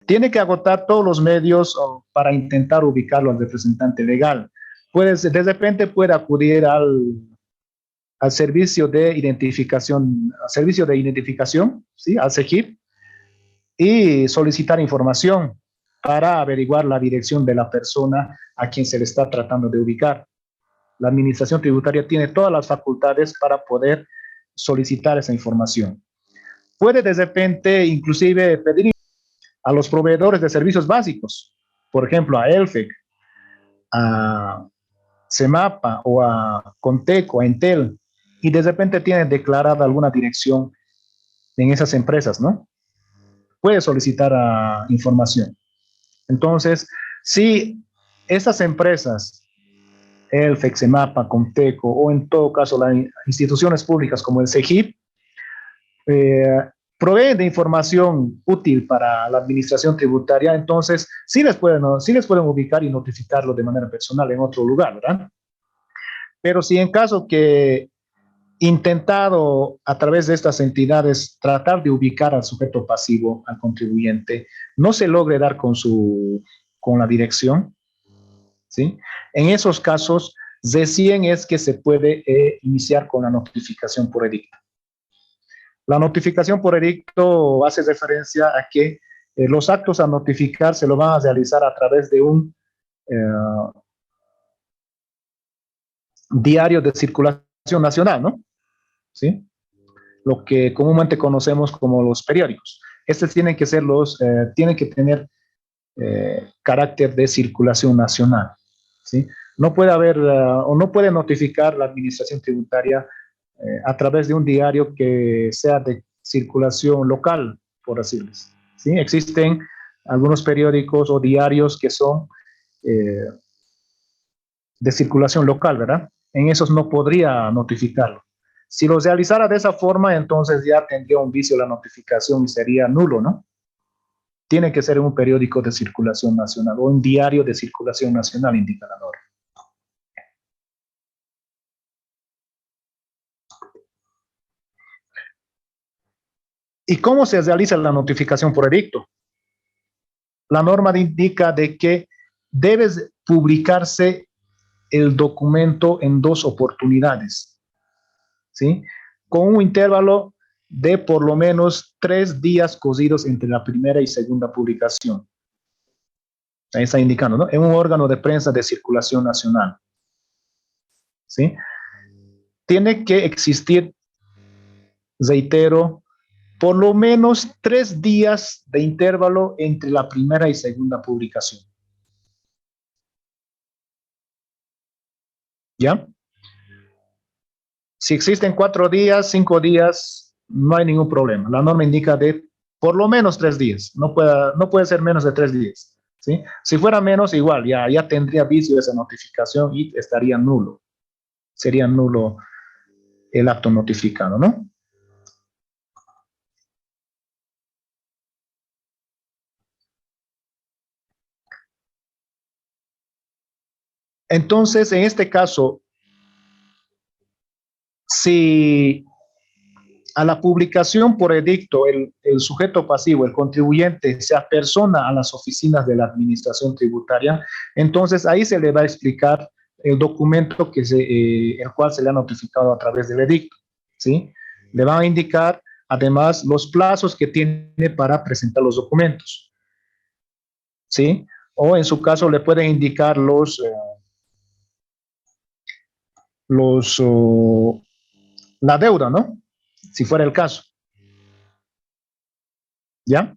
Tiene que agotar todos los medios para intentar ubicarlo al representante legal. De repente puede acudir al servicio de identificación, ¿sí? Al SEGIP, y solicitar información para averiguar la dirección de la persona a quien se le está tratando de ubicar. La administración tributaria tiene todas las facultades para poder solicitar esa información. Puede de repente inclusive pedir a los proveedores de servicios básicos, por ejemplo a ELFEC, a CEMAPA o a Conteco, a Entel, y de repente tienen declarada alguna dirección en esas empresas, ¿no? Puede solicitar información. Entonces, si estas empresas, ELFEC, CEMAPA, Conteco, o en todo caso las instituciones públicas como el SEGIP, proveen de información útil para la administración tributaria, entonces sí les pueden ubicar y notificarlo de manera personal en otro lugar, ¿verdad? Pero si en caso que intentado a través de estas entidades tratar de ubicar al sujeto pasivo, al contribuyente, no se logre dar con la dirección, ¿sí? En esos casos, recién es que se puede iniciar con la notificación por edicto. La notificación por edicto hace referencia a que los actos a notificar se lo van a realizar a través de un diario de circulación nacional, ¿no? ¿Sí? Lo que comúnmente conocemos como los periódicos. Estos tienen que tener carácter de circulación nacional, ¿sí? No puede haber o no puede notificar la administración tributaria a través de un diario que sea de circulación local, por decirles, ¿sí? Existen algunos periódicos o diarios que son de circulación local, ¿verdad? En esos no podría notificarlo. Si lo realizara de esa forma, entonces ya tendría un vicio la notificación y sería nulo, ¿no? Tiene que ser un periódico de circulación nacional o un diario de circulación nacional, indica la norma. ¿Y cómo se realiza la notificación por edicto? La norma indica de que debe publicarse el documento en 2 oportunidades, ¿sí? Con un intervalo de por lo menos 3 días cosidos entre la primera y segunda publicación. Ahí está indicando, ¿no? En un órgano de prensa de circulación nacional, ¿sí? Tiene que existir, reitero, por lo menos 3 días de intervalo entre la primera y segunda publicación. ¿Ya? Si existen 4 días, 5 días, no hay ningún problema. La norma indica de por lo menos 3 días. No puede ser menos de 3 días. ¿Sí? Si fuera menos, igual, ya tendría vicio esa notificación y estaría nulo. Sería nulo el acto notificado, ¿no? Entonces, en este caso, si a la publicación por edicto el sujeto pasivo, el contribuyente, se apersona a las oficinas de la administración tributaria, entonces ahí se le va a explicar el documento el cual se le ha notificado a través del edicto, ¿sí? Le van a indicar además los plazos que tiene para presentar los documentos, ¿sí? O en su caso le pueden indicar la deuda, ¿no? Si fuera el caso, ¿ya?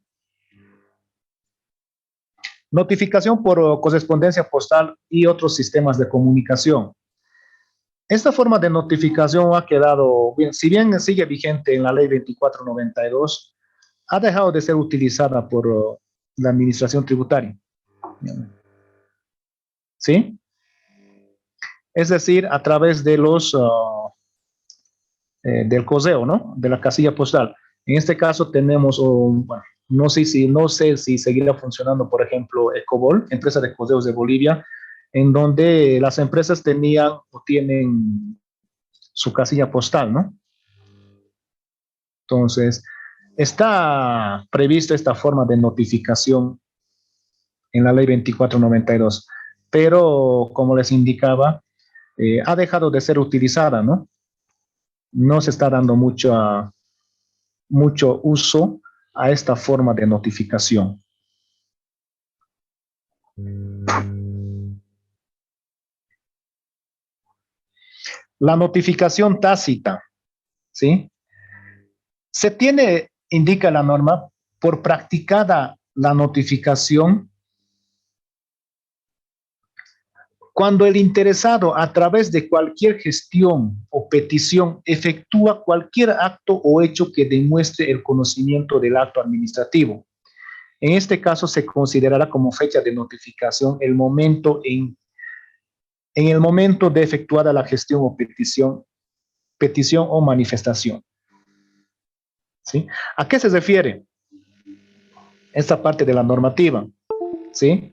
Notificación por correspondencia postal y otros sistemas de comunicación. Esta forma de notificación ha quedado, bien, si bien sigue vigente en la ley 2492, ha dejado de ser utilizada por la administración tributaria. ¿Sí? Es decir, a través de del correo, ¿no? De la casilla postal. En este caso tenemos, bueno, no sé si seguirá funcionando, por ejemplo, Ecobol, empresa de correos de Bolivia, en donde las empresas tenían o tienen su casilla postal, ¿no? Entonces, Está prevista esta forma de notificación en la ley 2492, pero como les indicaba, ha dejado de ser utilizada, ¿no? No se está dando mucho uso a esta forma de notificación. La notificación tácita, ¿sí? Se tiene, indica la norma, por practicada la notificación cuando el interesado, a través de cualquier gestión o petición, efectúa cualquier acto o hecho que demuestre el conocimiento del acto administrativo. En este caso se considerará como fecha de notificación el momento en el momento de efectuada la gestión o petición o manifestación. ¿Sí? ¿A qué se refiere esta parte de la normativa? ¿Sí?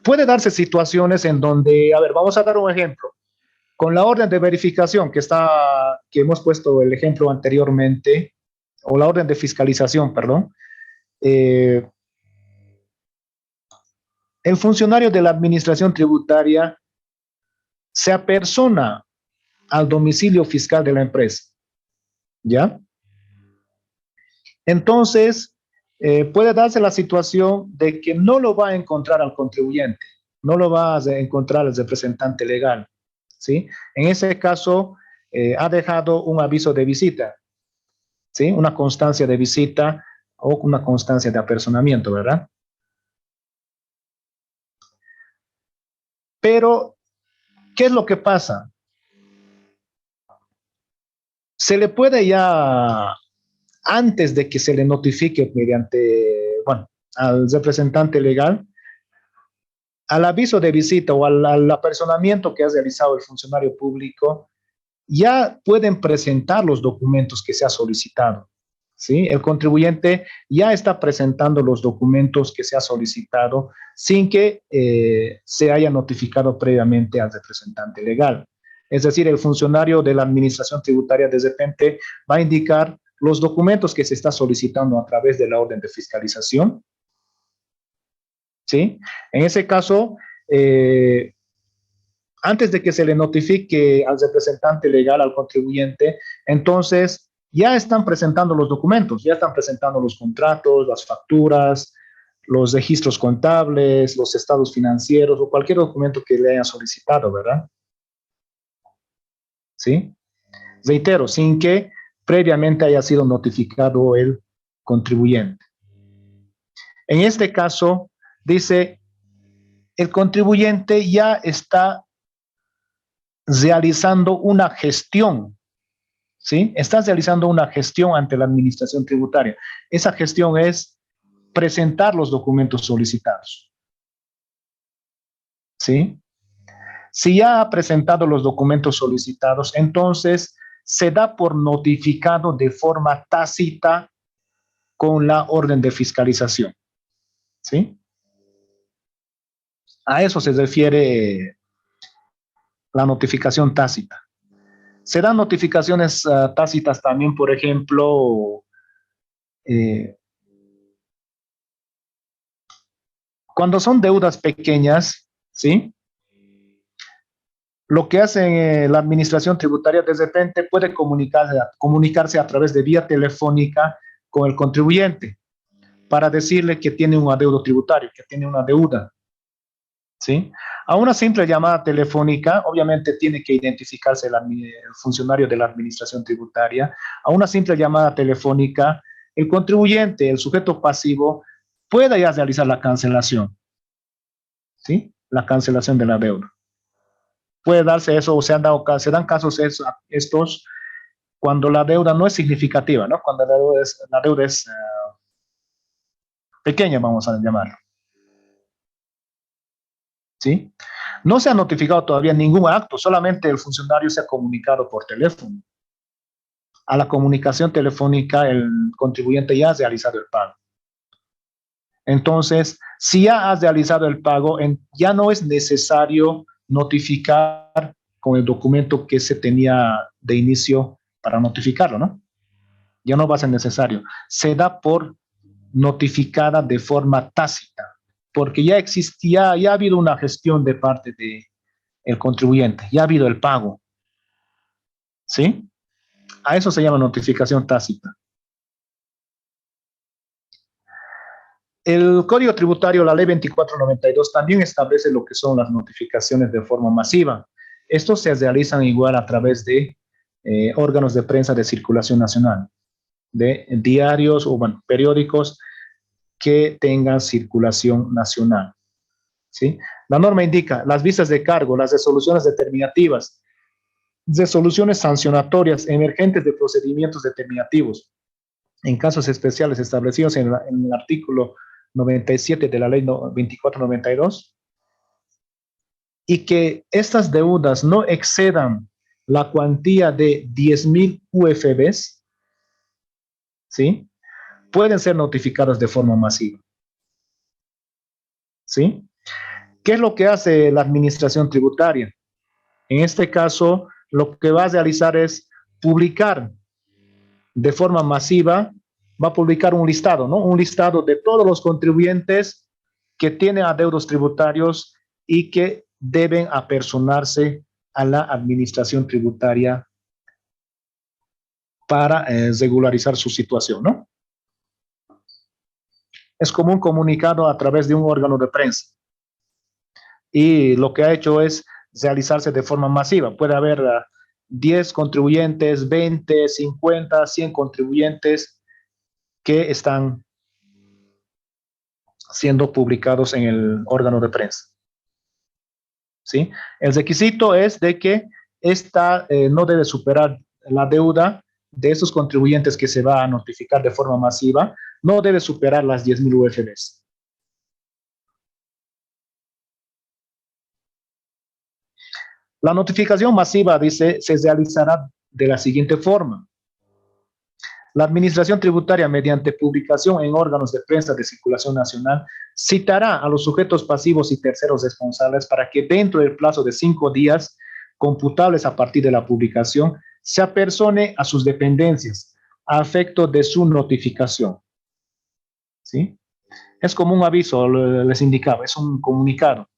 Puede darse situaciones en donde, a ver, vamos a dar un ejemplo. Con la orden de verificación que hemos puesto el ejemplo anteriormente, o la orden de fiscalización, perdón, el funcionario de la administración tributaria se apersona al domicilio fiscal de la empresa, ¿ya? Entonces, puede darse la situación de que no lo va a encontrar al contribuyente, no lo va a encontrar al representante legal, ¿sí? En ese caso, ha dejado un aviso de visita, ¿sí? Una constancia de visita o una constancia de apersonamiento, ¿verdad? Pero, ¿qué es lo que pasa? Se le puede ya, antes de que se le notifique mediante, bueno, al representante legal, al aviso de visita o al apersonamiento que ha realizado el funcionario público, ya pueden presentar los documentos que se ha solicitado. ¿Sí? El contribuyente ya está presentando los documentos que se ha solicitado sin que se haya notificado previamente al representante legal. Es decir, el funcionario de la administración tributaria de repente va a indicar los documentos que se está solicitando a través de la orden de fiscalización. ¿Sí? En ese caso, antes de que se le notifique al representante legal, al contribuyente, entonces ya están presentando los documentos, ya están presentando los contratos, las facturas, los registros contables, los estados financieros o cualquier documento que le hayan solicitado, ¿verdad? ¿Sí? Reitero, sin que previamente haya sido notificado el contribuyente. En este caso, dice, el contribuyente ya está realizando una gestión, ¿sí? Estás realizando una gestión ante la administración tributaria. Esa gestión es presentar los documentos solicitados, ¿sí? Si ya ha presentado los documentos solicitados, entonces se da por notificado de forma tácita con la orden de fiscalización, ¿sí? A eso se refiere la notificación tácita. Se dan notificaciones tácitas también, por ejemplo, eh, cuando son deudas pequeñas, ¿sí? Lo que hace la administración tributaria de repente puede comunicarse a través de vía telefónica con el contribuyente para decirle que tiene un adeudo tributario, que tiene una deuda, ¿sí? A una simple llamada telefónica, obviamente tiene que identificarse el funcionario de la administración tributaria. A una simple llamada telefónica, el contribuyente, el sujeto pasivo, puede ya realizar la cancelación, ¿sí? La cancelación de la deuda. Puede darse eso, o se dan casos estos cuando la deuda no es significativa, ¿no? Cuando la deuda es pequeña, vamos a llamarlo, ¿sí? No se ha notificado todavía ningún acto, solamente el funcionario se ha comunicado por teléfono. A la comunicación telefónica, el contribuyente ya ha realizado el pago. Entonces, si ya has realizado el pago, ya no es necesario notificar con el documento que se tenía de inicio para notificarlo, ¿no? Ya no va a ser necesario. Se da por notificada de forma tácita, porque ya existía, ya ha habido una gestión de parte del contribuyente, ya ha habido el pago, ¿sí? A eso se llama notificación tácita. El Código Tributario, la Ley 2492, también establece lo que son las notificaciones de forma masiva. Estos se realizan igual a través de órganos de prensa de circulación nacional, de diarios o bueno, periódicos que tengan circulación nacional, ¿sí? La norma indica las vistas de cargo, las resoluciones determinativas, resoluciones sancionatorias emergentes de procedimientos determinativos, en casos especiales establecidos en el artículo 97 de la ley 2492, y que estas deudas no excedan la cuantía de 10.000 UFBs, ¿sí? Pueden ser notificadas de forma masiva, ¿sí? ¿Qué es lo que hace la administración tributaria? En este caso, lo que va a realizar es publicar de forma masiva, va a publicar un listado, ¿no? Un listado de todos los contribuyentes que tienen adeudos tributarios y que deben apersonarse a la administración tributaria para regularizar su situación, ¿no? Es como un comunicado a través de un órgano de prensa. Y lo que ha hecho es realizarse de forma masiva. Puede haber 10 contribuyentes, 20, 50, 100 contribuyentes que están siendo publicados en el órgano de prensa, ¿sí? El requisito es de que esta no debe superar la deuda de esos contribuyentes que se va a notificar de forma masiva, no debe superar las 10.000 UFBs. La notificación masiva, dice, se realizará de la siguiente forma. La Administración Tributaria, mediante publicación en órganos de prensa de circulación nacional, citará a los sujetos pasivos y terceros responsables para que dentro del plazo de 5 días, computables a partir de la publicación, se apersone a sus dependencias a efecto de su notificación, ¿sí? Es como un aviso, les indicaba, es un comunicado.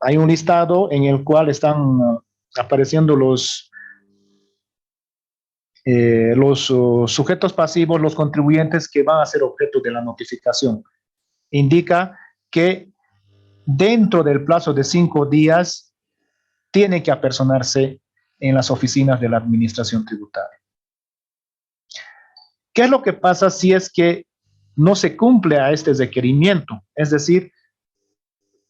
Hay un listado en el cual están apareciendo los sujetos pasivos, los contribuyentes que van a ser objeto de la notificación. Indica que dentro del plazo de 5 días tiene que apersonarse en las oficinas de la administración tributaria. ¿Qué es lo que pasa si es que no se cumple a este requerimiento? Es decir,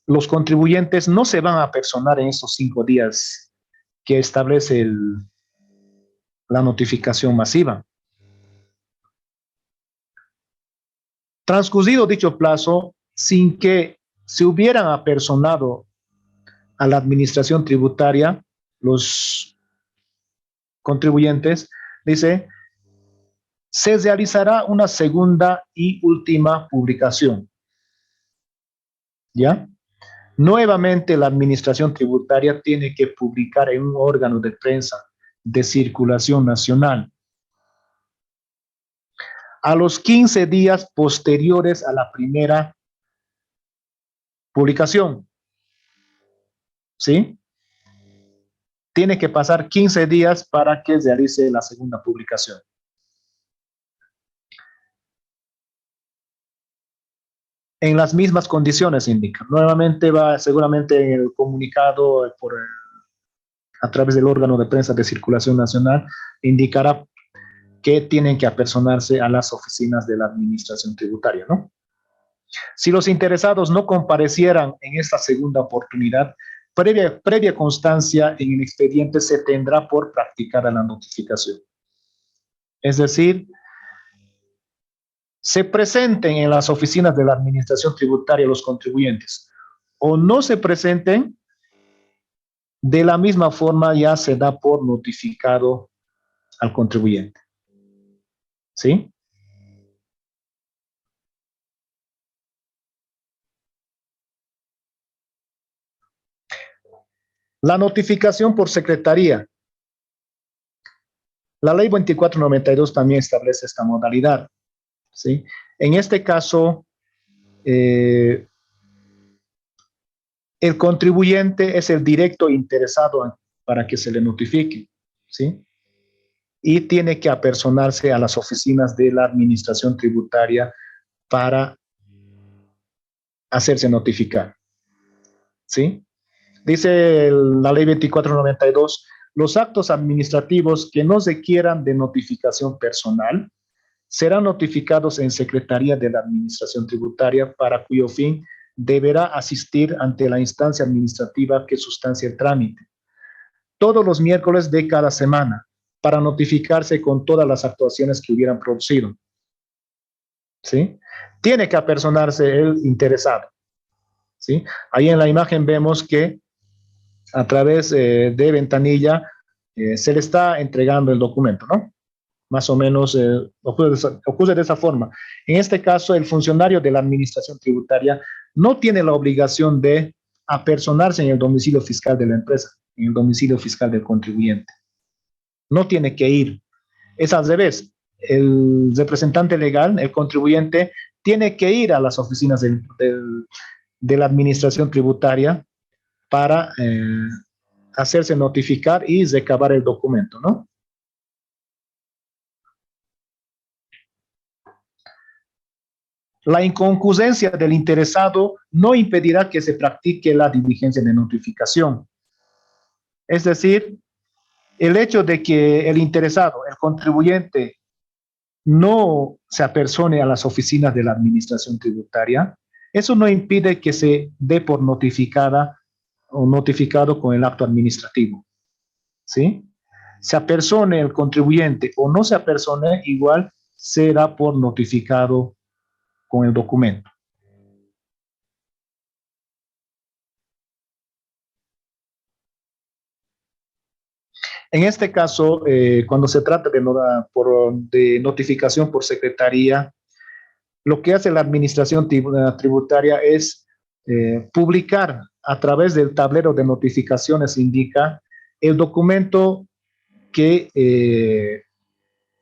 los contribuyentes no se van a apersonar en estos 5 días que establece la notificación masiva. Transcurrido dicho plazo, sin que se hubieran apersonado a la administración tributaria, los contribuyentes, dice, se realizará una segunda y última publicación. ¿Ya? Nuevamente, la administración tributaria tiene que publicar en un órgano de prensa de circulación nacional a los 15 días posteriores a la primera publicación. ¿Sí? Tiene que pasar 15 días para que realice la segunda publicación. En las mismas condiciones, indica. Nuevamente va seguramente en el comunicado a través del órgano de prensa de circulación nacional, indicará que tienen que apersonarse a las oficinas de la administración tributaria, ¿no? Si los interesados no comparecieran en esta segunda oportunidad, previa constancia en el expediente se tendrá por practicada la notificación. Es decir, se presenten en las oficinas de la administración tributaria los contribuyentes o no se presenten, de la misma forma ya se da por notificado al contribuyente. ¿Sí? La notificación por secretaría. La ley 2492 también establece esta modalidad, ¿sí? En este caso, el contribuyente es el directo interesado para que se le notifique, ¿sí? Y tiene que apersonarse a las oficinas de la administración tributaria para hacerse notificar, ¿sí? Dice la ley 2492, los actos administrativos que no requieran de notificación personal serán notificados en Secretaría de la Administración Tributaria, para cuyo fin deberá asistir ante la instancia administrativa que sustancia el trámite todos los miércoles de cada semana para notificarse con todas las actuaciones que hubieran producido, ¿sí? Tiene que apersonarse el interesado, ¿sí? Ahí en la imagen vemos que a través de ventanilla se le está entregando el documento, ¿no? Más o menos ocurre de esa forma. En este caso, el funcionario de la administración tributaria no tiene la obligación de apersonarse en el domicilio fiscal de la empresa, en el domicilio fiscal del contribuyente. No tiene que ir. Es al revés. El representante legal, el contribuyente, tiene que ir a las oficinas de la administración tributaria para hacerse notificar y recabar el documento, ¿no? La inconcurrencia del interesado no impedirá que se practique la diligencia de notificación. Es decir, el hecho de que el interesado, el contribuyente, no se apersone a las oficinas de la administración tributaria, eso no impide que se dé por notificada o notificado con el acto administrativo, ¿sí? Se apersone el contribuyente o no se apersone, igual será por notificado con el documento. En este caso, cuando se trata de notificación por secretaría, lo que hace la administración tributaria es publicar a través del tablero de notificaciones, indica el documento que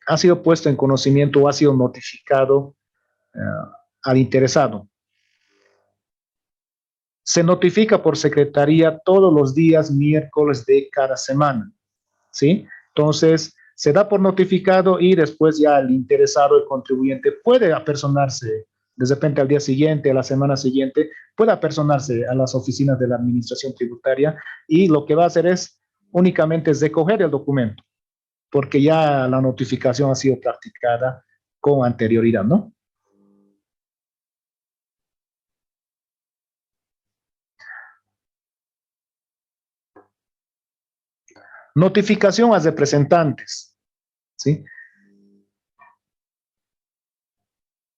ha sido puesto en conocimiento o ha sido notificado al interesado. Se notifica por secretaría todos los días miércoles de cada semana, ¿sí? Entonces, se da por notificado y después ya el interesado, el contribuyente, puede apersonarse de repente al día siguiente, a la semana siguiente, puede apersonarse a las oficinas de la administración tributaria y lo que va a hacer es únicamente es recoger el documento, porque ya la notificación ha sido practicada con anterioridad, ¿no? Notificación a representantes, ¿sí?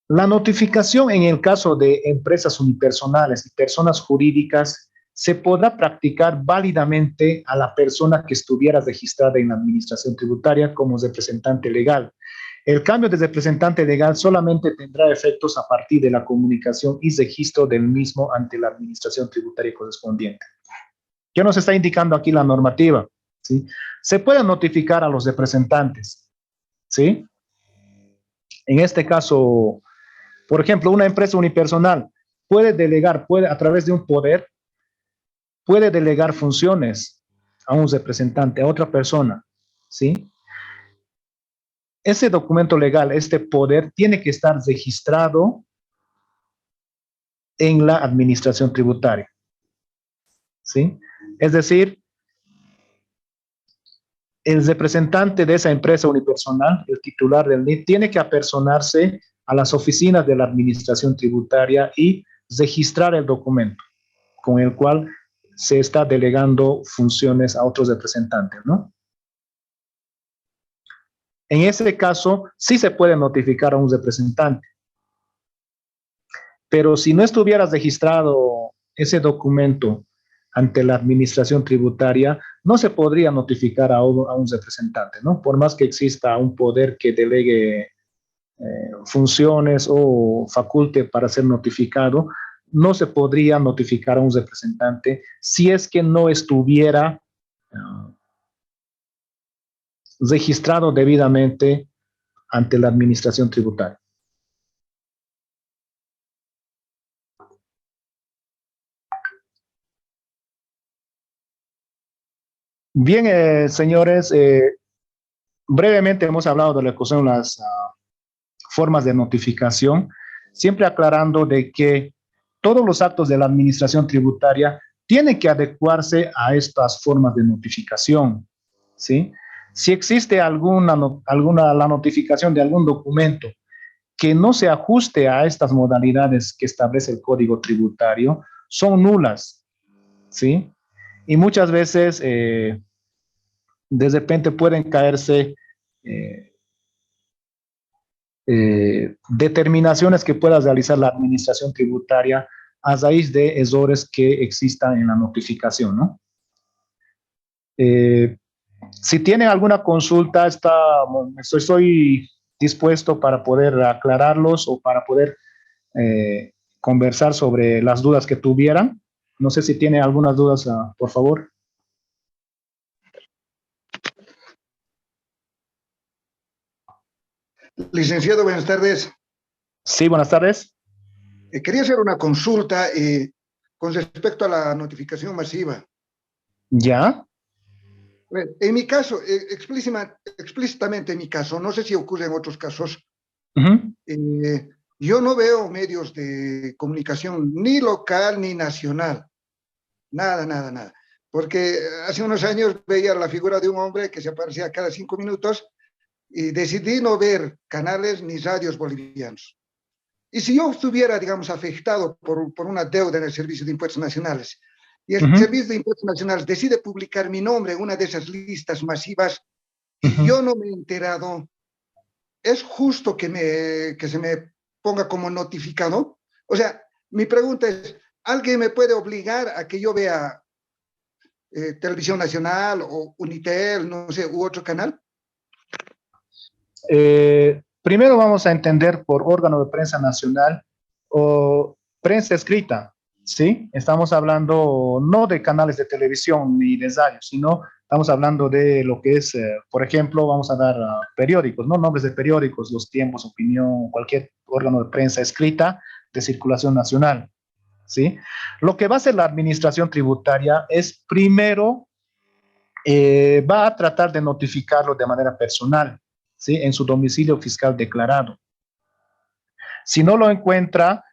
La notificación en el caso de empresas unipersonales y personas jurídicas se podrá practicar válidamente a la persona que estuviera registrada en la administración tributaria como representante legal. El cambio de representante legal solamente tendrá efectos a partir de la comunicación y registro del mismo ante la administración tributaria correspondiente. ¿Qué nos está indicando aquí la normativa? ¿Sí? Se puede notificar a los representantes, ¿sí? En este caso, por ejemplo, una empresa unipersonal puede delegar, puede a través de un poder, puede delegar funciones a un representante, a otra persona, ¿sí? Ese documento legal, este poder, tiene que estar registrado en la administración tributaria, ¿sí? Es decir, el representante de esa empresa unipersonal, el titular del NIT, tiene que apersonarse a las oficinas de la administración tributaria y registrar el documento con el cual se está delegando funciones a otros representantes, ¿no? En ese caso, sí se puede notificar a un representante, pero si no estuviera registrado ese documento ante la administración tributaria, no se podría notificar a un representante, ¿no? Por más que exista un poder que delegue funciones o faculte para ser notificado, no se podría notificar a un representante si es que no estuviera registrado debidamente ante la administración tributaria. Bien, señores, brevemente hemos hablado de lo que son las formas de notificación, siempre aclarando de que todos los actos de la administración tributaria tienen que adecuarse a estas formas de notificación, ¿sí? Si existe la notificación de algún documento que no se ajuste a estas modalidades que establece el Código Tributario, son nulas, ¿sí? Y muchas veces, de repente pueden caerse eh, determinaciones que pueda realizar la administración tributaria a raíz de errores que existan en la notificación, ¿no? Eh, si tienen alguna consulta, estoy dispuesto para poder aclararlos o para poder eh, conversar sobre las dudas que tuvieran. No sé si tienen algunas dudas, por favor. Licenciado, buenas tardes. Sí, buenas tardes. Quería hacer una consulta con respecto a la notificación masiva. ¿Ya? En mi caso, explícitamente en mi caso, no sé si ocurre en otros casos, eh, yo no veo medios de comunicación ni local ni nacional, nada, nada, nada. Porque hace unos años veía la figura de un hombre que se aparecía cada 5 minutos y decidí no ver canales ni radios bolivianos. Y si yo estuviera, digamos, afectado por una deuda en el Servicio de Impuestos Nacionales y el Servicio de Impuestos Nacionales decide publicar mi nombre en una de esas listas masivas y yo no me he enterado, ¿es justo que se me ponga como notificado? O sea, mi pregunta es, ¿alguien me puede obligar a que yo vea Televisión Nacional o Unitel, no sé, u otro canal? Primero vamos a entender por órgano de prensa nacional o prensa escrita, ¿sí? Estamos hablando no de canales de televisión ni de radio, sino estamos hablando de lo que es, por ejemplo, vamos a dar periódicos, ¿no? Nombres de periódicos, Los Tiempos, Opinión, cualquier órgano de prensa escrita de circulación nacional, ¿sí? Lo que va a hacer la administración tributaria es primero va a tratar de notificarlo de manera personal, ¿sí? En su domicilio fiscal declarado. Si no lo encuentra,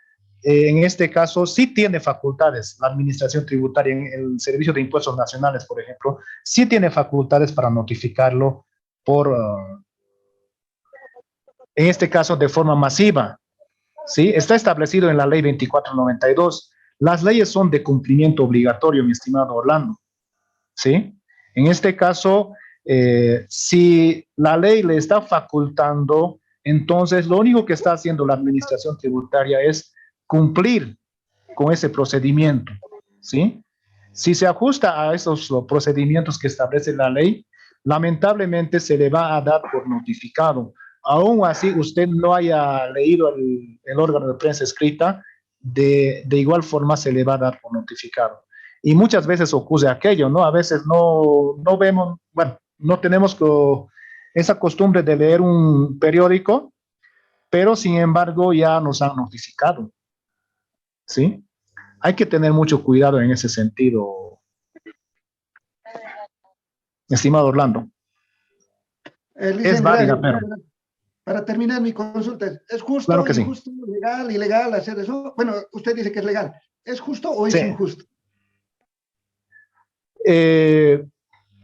en este caso sí tiene facultades. La administración tributaria en el Servicio de Impuestos Nacionales, por ejemplo, sí tiene facultades para notificarlo por, en este caso, de forma masiva, ¿sí? Está establecido en la ley 2492. Las leyes son de cumplimiento obligatorio, mi estimado Orlando, ¿sí? En este caso, si la ley le está facultando, entonces lo único que está haciendo la administración tributaria es cumplir con ese procedimiento, ¿sí? Si se ajusta a esos procedimientos que establece la ley, lamentablemente se le va a dar por notificado. Aún así, usted no haya leído el órgano de prensa escrita, de igual forma se le va a dar por notificado. Y muchas veces ocurre aquello, ¿no? A veces no vemos, bueno, no tenemos esa costumbre de leer un periódico, pero sin embargo ya nos han notificado, ¿sí? Hay que tener mucho cuidado en ese sentido, estimado Orlando. Es Licen, válida, gracias. pero Para terminar mi consulta, ¿es claro justo, que sí. injusto, legal, ilegal hacer eso? Bueno, usted dice que es legal. ¿Es justo o Sí. es injusto? Eh,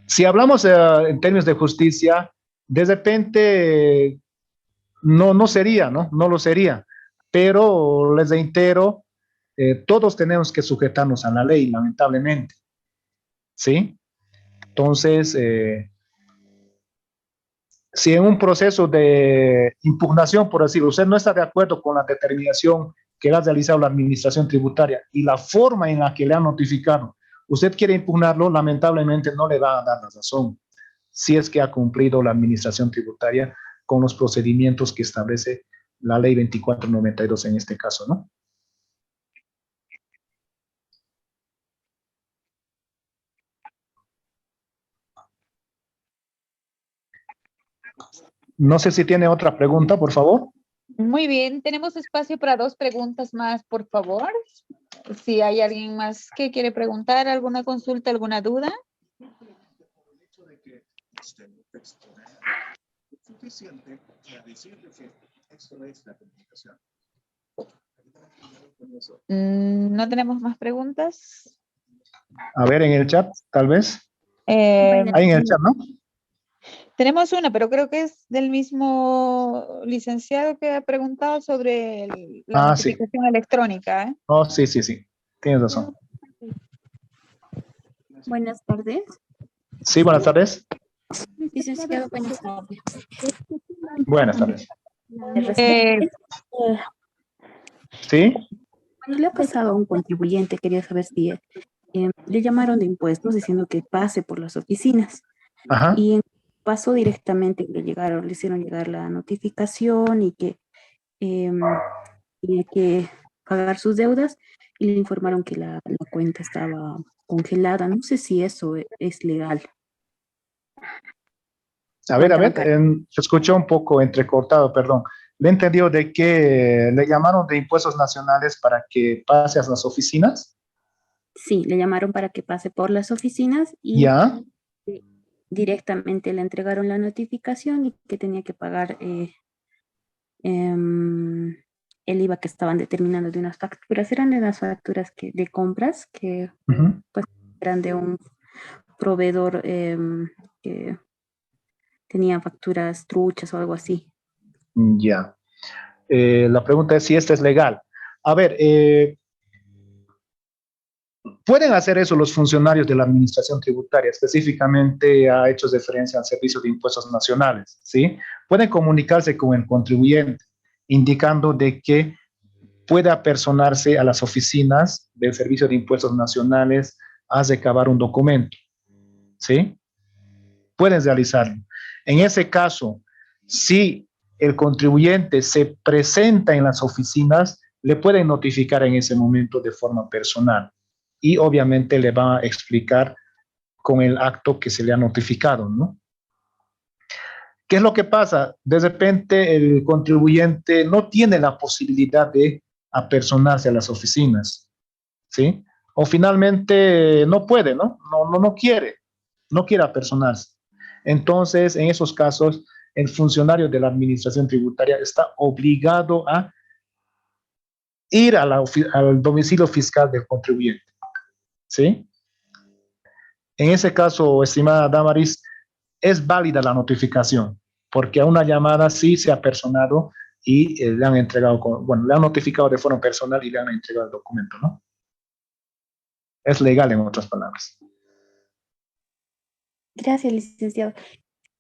si hablamos en términos de justicia, de repente no sería, ¿no? No lo sería. Pero les reitero, todos tenemos que sujetarnos a la ley, lamentablemente, ¿sí? Entonces, si en un proceso de impugnación, por decirlo, usted no está de acuerdo con la determinación que ha realizado la administración tributaria y la forma en la que le han notificado, usted quiere impugnarlo, lamentablemente no le va a dar la razón si es que ha cumplido la administración tributaria con los procedimientos que establece la ley 2492 en este caso, ¿no? No sé si tiene otra pregunta, por favor. Muy bien, tenemos espacio para 2 preguntas más, por favor. Si hay alguien más que quiere preguntar, alguna consulta, alguna duda. No tenemos más preguntas. A ver, en el chat, tal vez. Ahí en el chat, ¿no? Tenemos una, pero creo que es del mismo licenciado que ha preguntado sobre la notificación electrónica. ¿Eh? Oh, sí, tienes razón. Buenas tardes. Sí, buenas tardes. Licenciado, buenas tardes. Buenas tardes. Sí. Bueno, le ha pasado a un contribuyente, quería saber si le llamaron de impuestos diciendo que pase por las oficinas. Ajá. Y pasó directamente, le hicieron llegar la notificación y que tenía que pagar sus deudas y le informaron que la cuenta estaba congelada. No sé si eso es legal. A ver, se escuchó un poco entrecortado, perdón. Le he entendido de que le llamaron de impuestos nacionales para que pase a las oficinas. Sí, le llamaron para que pase por las oficinas y ¿Ya? Directamente le entregaron la notificación y que tenía que pagar el IVA que estaban determinando de unas facturas. Eran de las facturas de compras que pues, eran de un proveedor que tenía facturas truchas o algo así. Ya. La pregunta es si esto es legal. A ver, pueden hacer eso los funcionarios de la administración tributaria, específicamente ha hecho referencia al Servicio de Impuestos Nacionales, ¿sí? Pueden comunicarse con el contribuyente, indicando de que puede apersonarse a las oficinas del Servicio de Impuestos Nacionales a recabar un documento, ¿sí? Pueden realizarlo. En ese caso, si el contribuyente se presenta en las oficinas, le pueden notificar en ese momento de forma personal y obviamente le va a explicar con el acto que se le ha notificado, ¿no? ¿Qué es lo que pasa? De repente el contribuyente no tiene la posibilidad de apersonarse a las oficinas, ¿sí? O finalmente no puede, ¿no? No quiere apersonarse. Entonces, en esos casos, el funcionario de la administración tributaria está obligado a ir al domicilio fiscal del contribuyente, ¿sí? En ese caso, estimada Damaris, es válida la notificación, porque a una llamada sí se ha personado y le han entregado, le han notificado de forma personal y le han entregado el documento, ¿no? Es legal, en otras palabras. Gracias, licenciado.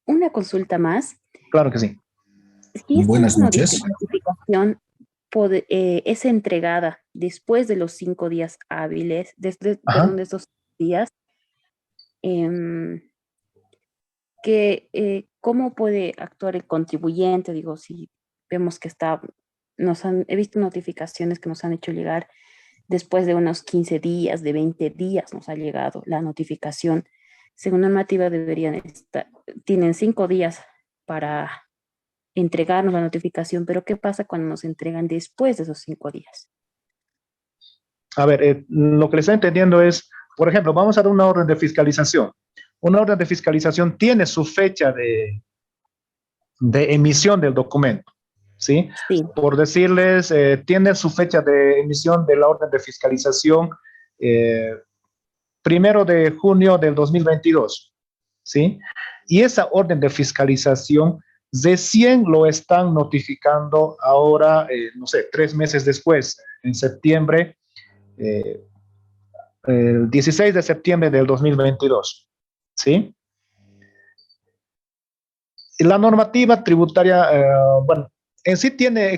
Una consulta más. Claro que sí. Si Buenas noches. La notificación es entregada después de los 5 días hábiles, perdón, de esos días, ¿cómo puede actuar el contribuyente? Digo, si vemos que he visto notificaciones que nos han hecho llegar después de unos 15 días, de 20 días nos ha llegado la notificación. Según normativa tienen 5 días para entregarnos la notificación, pero ¿qué pasa cuando nos entregan después de esos 5 días? A ver, lo que le estoy entendiendo es, por ejemplo, vamos a dar una orden de fiscalización. Una orden de fiscalización tiene su fecha de emisión del documento, ¿sí? Sí. Por decirles, tiene su fecha de emisión de la orden de fiscalización 1 de junio del 2022, ¿sí? Y esa orden de fiscalización recién lo están notificando ahora, no sé, 3 meses después, en septiembre, el 16 de septiembre del 2022, ¿sí? La normativa tributaria, en sí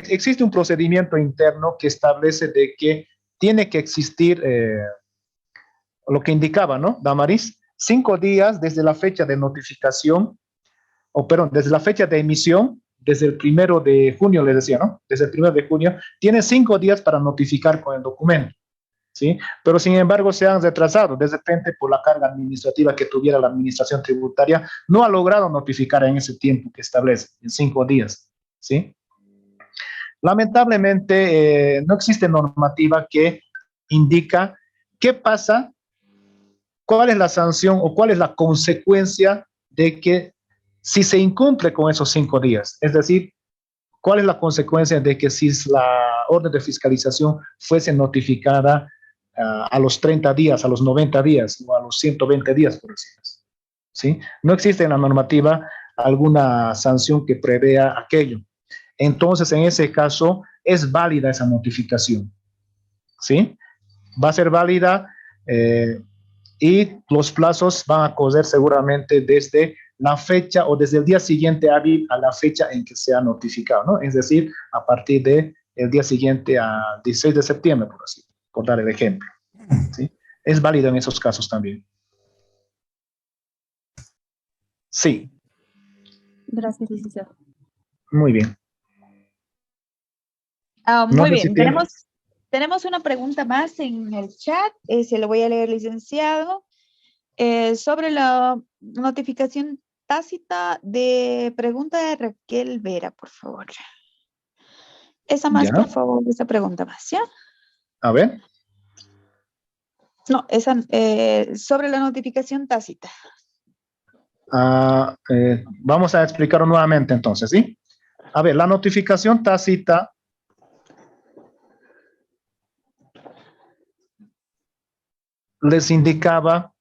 existe un procedimiento interno que establece de que tiene que existir lo que indicaba, ¿no, Damaris? 5 días desde la fecha de notificación, desde la fecha de emisión, desde el 1 de junio, les decía, ¿no? Desde el 1 de junio, tiene 5 días para notificar con el documento, ¿sí? Pero sin embargo se han retrasado. De repente, por la carga administrativa que tuviera la administración tributaria, no ha logrado notificar en ese tiempo que establece, en 5 días, ¿sí? Lamentablemente, no existe normativa que indica qué pasa, cuál es la sanción o cuál es la consecuencia de que si se incumple con esos 5 días. Es decir, cuál es la consecuencia de que si la orden de fiscalización fuese notificada a los 30 días, a los 90 días o a los 120 días, por decirlo, ¿sí? No existe en la normativa alguna sanción que prevea aquello. Entonces, en ese caso, es válida esa notificación, ¿sí? Va a ser válida y los plazos van a correr seguramente desde la fecha o desde el día siguiente hábil a la fecha en que se ha notificado, ¿no? Es decir, a partir del día siguiente a 16 de septiembre, por así, por dar el ejemplo, ¿sí? Es válido en esos casos también. Sí. Gracias, licenciado. Muy bien. Muy bien, tenemos una pregunta más en el chat, se lo voy a leer, licenciado, sobre la notificación tácita de pregunta de Raquel Vera, por favor. Esa más, ¿Ya? por favor, esa pregunta más, ¿ya? A ver. No, esa, sobre la notificación tácita. Vamos a explicarlo nuevamente entonces, ¿sí? A ver, la notificación tácita les indicaba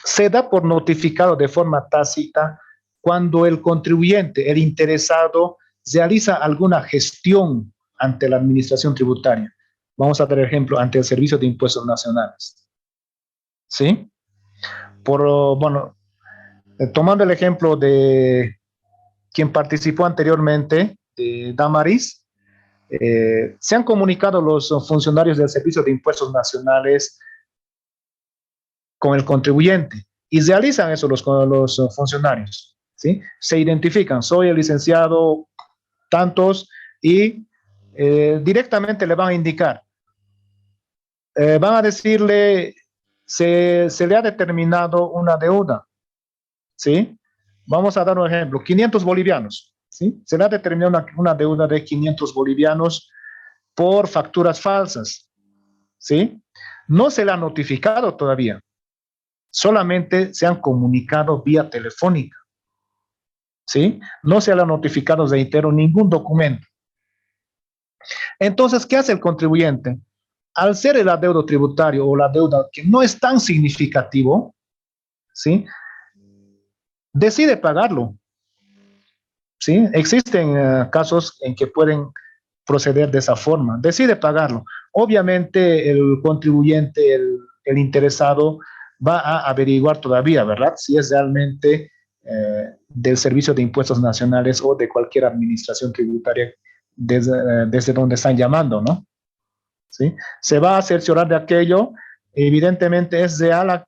se da por notificado de forma tácita cuando el contribuyente, el interesado, realiza alguna gestión ante la administración tributaria. Vamos a dar ejemplo ante el Servicio de Impuestos Nacionales. ¿Sí? Bueno, tomando el ejemplo de quien participó anteriormente, de Damaris, se han comunicado los funcionarios del Servicio de Impuestos Nacionales con el contribuyente y realizan eso los funcionarios, ¿sí? Se identifican, soy el licenciado tantos y directamente le van a indicar, van a decirle, se le ha determinado una deuda, ¿sí? Vamos a dar un ejemplo, 500 bolivianos, ¿sí? Se le ha determinado una deuda de 500 bolivianos por facturas falsas, ¿sí? No se le ha notificado todavía, solamente se han comunicado vía telefónica, ¿sí? No se le ha notificado, reitero, ningún documento. Entonces, ¿qué hace el contribuyente? Al ser el adeudo tributario o la deuda que no es tan significativo, ¿sí? Decide pagarlo, ¿sí? Existen casos en que pueden proceder de esa forma, decide pagarlo. Obviamente el contribuyente, el interesado, va a averiguar todavía, ¿verdad? Si es realmente del Servicio de Impuestos Nacionales o de cualquier administración tributaria desde donde están llamando, ¿no? ¿Sí? Se va a cerciorar de aquello, evidentemente es real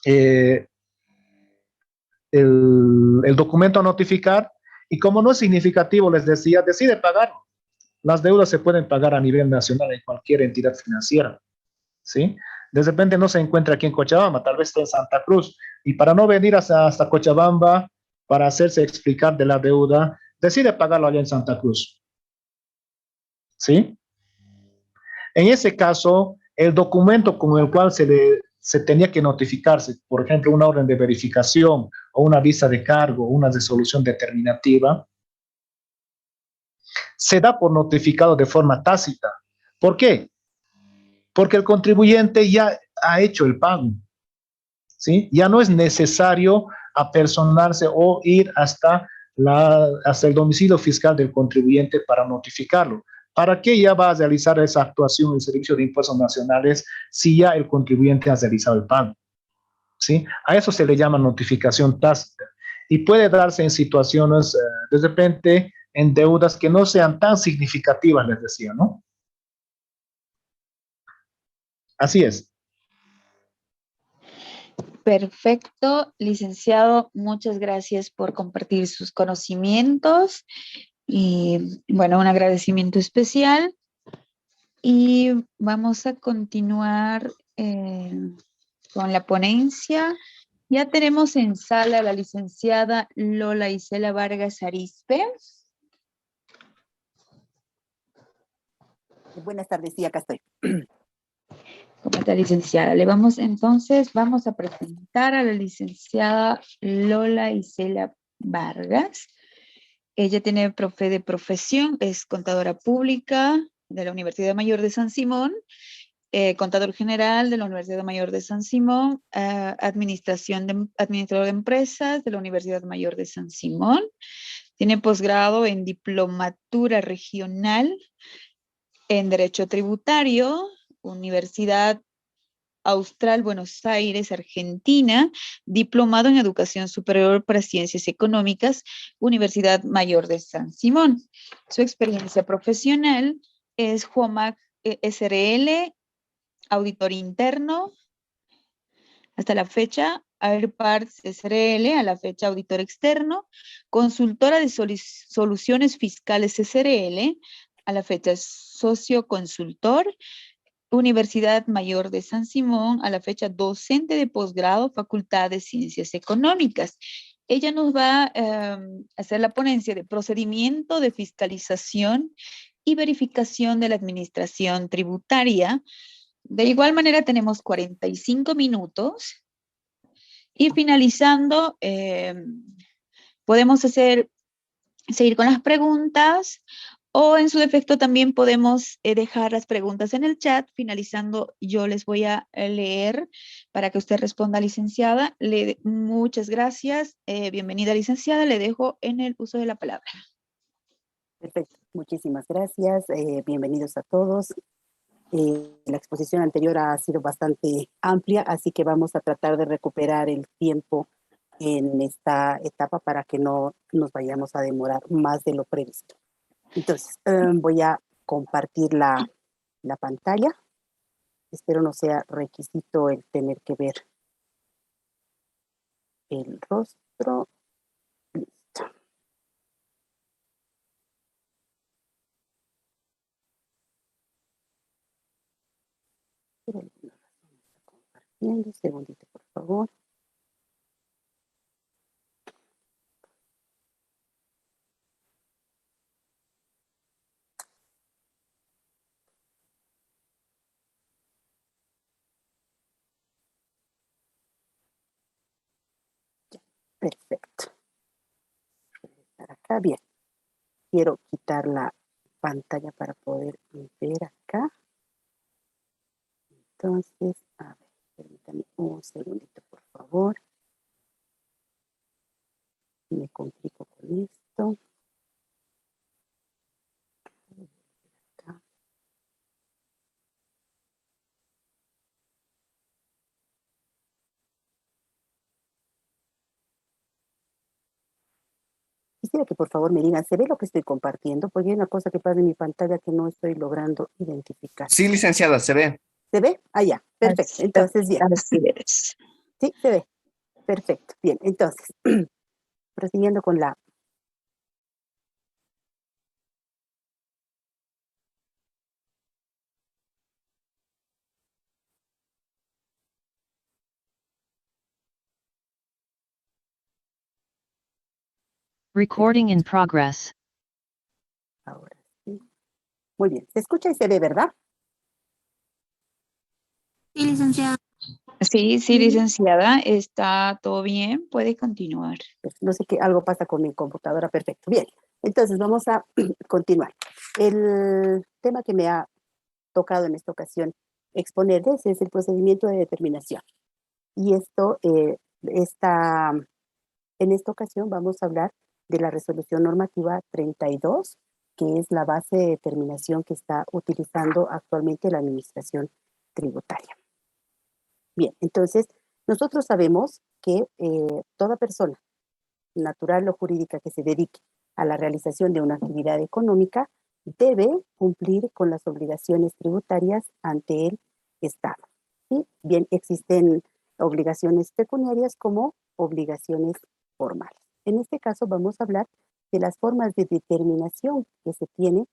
el documento a notificar y como no es significativo, les decía, decide pagarlo. Las deudas se pueden pagar a nivel nacional en cualquier entidad financiera, ¿sí? De repente no se encuentra aquí en Cochabamba, tal vez está en Santa Cruz, y para no venir hasta Cochabamba para hacerse explicar de la deuda, decide pagarlo allá en Santa Cruz, ¿sí? En ese caso, el documento con el cual se tenía que notificarse, por ejemplo, una orden de verificación o una visa de cargo, una resolución determinativa, se da por notificado de forma tácita. ¿Por qué? Porque el contribuyente ya ha hecho el pago, ¿sí? Ya no es necesario apersonarse o ir hasta el domicilio fiscal del contribuyente para notificarlo. ¿Para qué ya va a realizar esa actuación el Servicio de Impuestos Nacionales si ya el contribuyente ha realizado el pago? ¿Sí? A eso se le llama notificación tácita y puede darse en situaciones, de repente, en deudas que no sean tan significativas, les decía, ¿no? Así es. Perfecto, licenciado, muchas gracias por compartir sus conocimientos. Y bueno, un agradecimiento especial. Y vamos a continuar con la ponencia. Ya tenemos en sala a la licenciada Lola Isela Vargas Arizpe. Buenas tardes, sí, acá estoy. ¿Cómo está, licenciada? Vamos a presentar a la licenciada Lola Isela Vargas. Ella tiene de profesión, es contadora pública de la Universidad Mayor de San Simón, contador general de la Universidad Mayor de San Simón, administrador de empresas de la Universidad Mayor de San Simón. Tiene posgrado en diplomatura regional en Derecho Tributario, Universidad Austral, Buenos Aires, Argentina, diplomado en Educación Superior para Ciencias Económicas, Universidad Mayor de San Simón. Su experiencia profesional es Juamac SRL, auditor interno, hasta la fecha, Airparts SRL, a la fecha auditor externo, consultora de soluciones fiscales SRL, a la fecha socio consultor, Universidad Mayor de San Simón, a la fecha docente de posgrado, Facultad de Ciencias Económicas. Ella nos va a hacer la ponencia de procedimiento de fiscalización y verificación de la administración tributaria. De igual manera tenemos 45 minutos y finalizando podemos seguir con las preguntas o en su defecto también podemos dejar las preguntas en el chat. Finalizando, yo les voy a leer para que usted responda, licenciada. Muchas gracias. Bienvenida, licenciada. Le dejo en el uso de la palabra. Perfecto, muchísimas gracias. Bienvenidos a todos. La exposición anterior ha sido bastante amplia, así que vamos a tratar de recuperar el tiempo en esta etapa para que no nos vayamos a demorar más de lo previsto. Entonces, voy a compartir la pantalla. Espero no sea requisito el tener que ver el rostro. Listo. Un segundito, por favor. Perfecto. Acá, bien. Quiero quitar la pantalla para poder ver acá. Entonces, a ver, permítame un segundito, por favor. Me complico con esto. Acá. Quisiera que por favor me digan, ¿se ve lo que estoy compartiendo? Porque hay una cosa que pasa en mi pantalla que no estoy logrando identificar. Sí, licenciada, se ve. ¿Se ve? Ah, ya, perfecto. Entonces, bien. Así es. Sí, se ve. Perfecto. Bien, entonces, prosiguiendo con la... Recording in progress. Ahora sí. Muy bien. Se escucha y se ve, ¿verdad? Sí, licenciada. Sí, licenciada, está todo bien, puede continuar. No sé qué, algo pasa con mi computadora, perfecto. Bien, entonces vamos a continuar. El tema que me ha tocado en esta ocasión exponerles es el procedimiento de determinación. Y esto, en esta ocasión vamos a hablar de la resolución normativa 32, que es la base de determinación que está utilizando actualmente la administración tributaria. Bien, entonces, nosotros sabemos que toda persona natural o jurídica que se dedique a la realización de una actividad económica debe cumplir con las obligaciones tributarias ante el Estado. ¿Sí? Bien, existen obligaciones pecuniarias como obligaciones formales. En este caso vamos a hablar de las formas de determinación que se tiene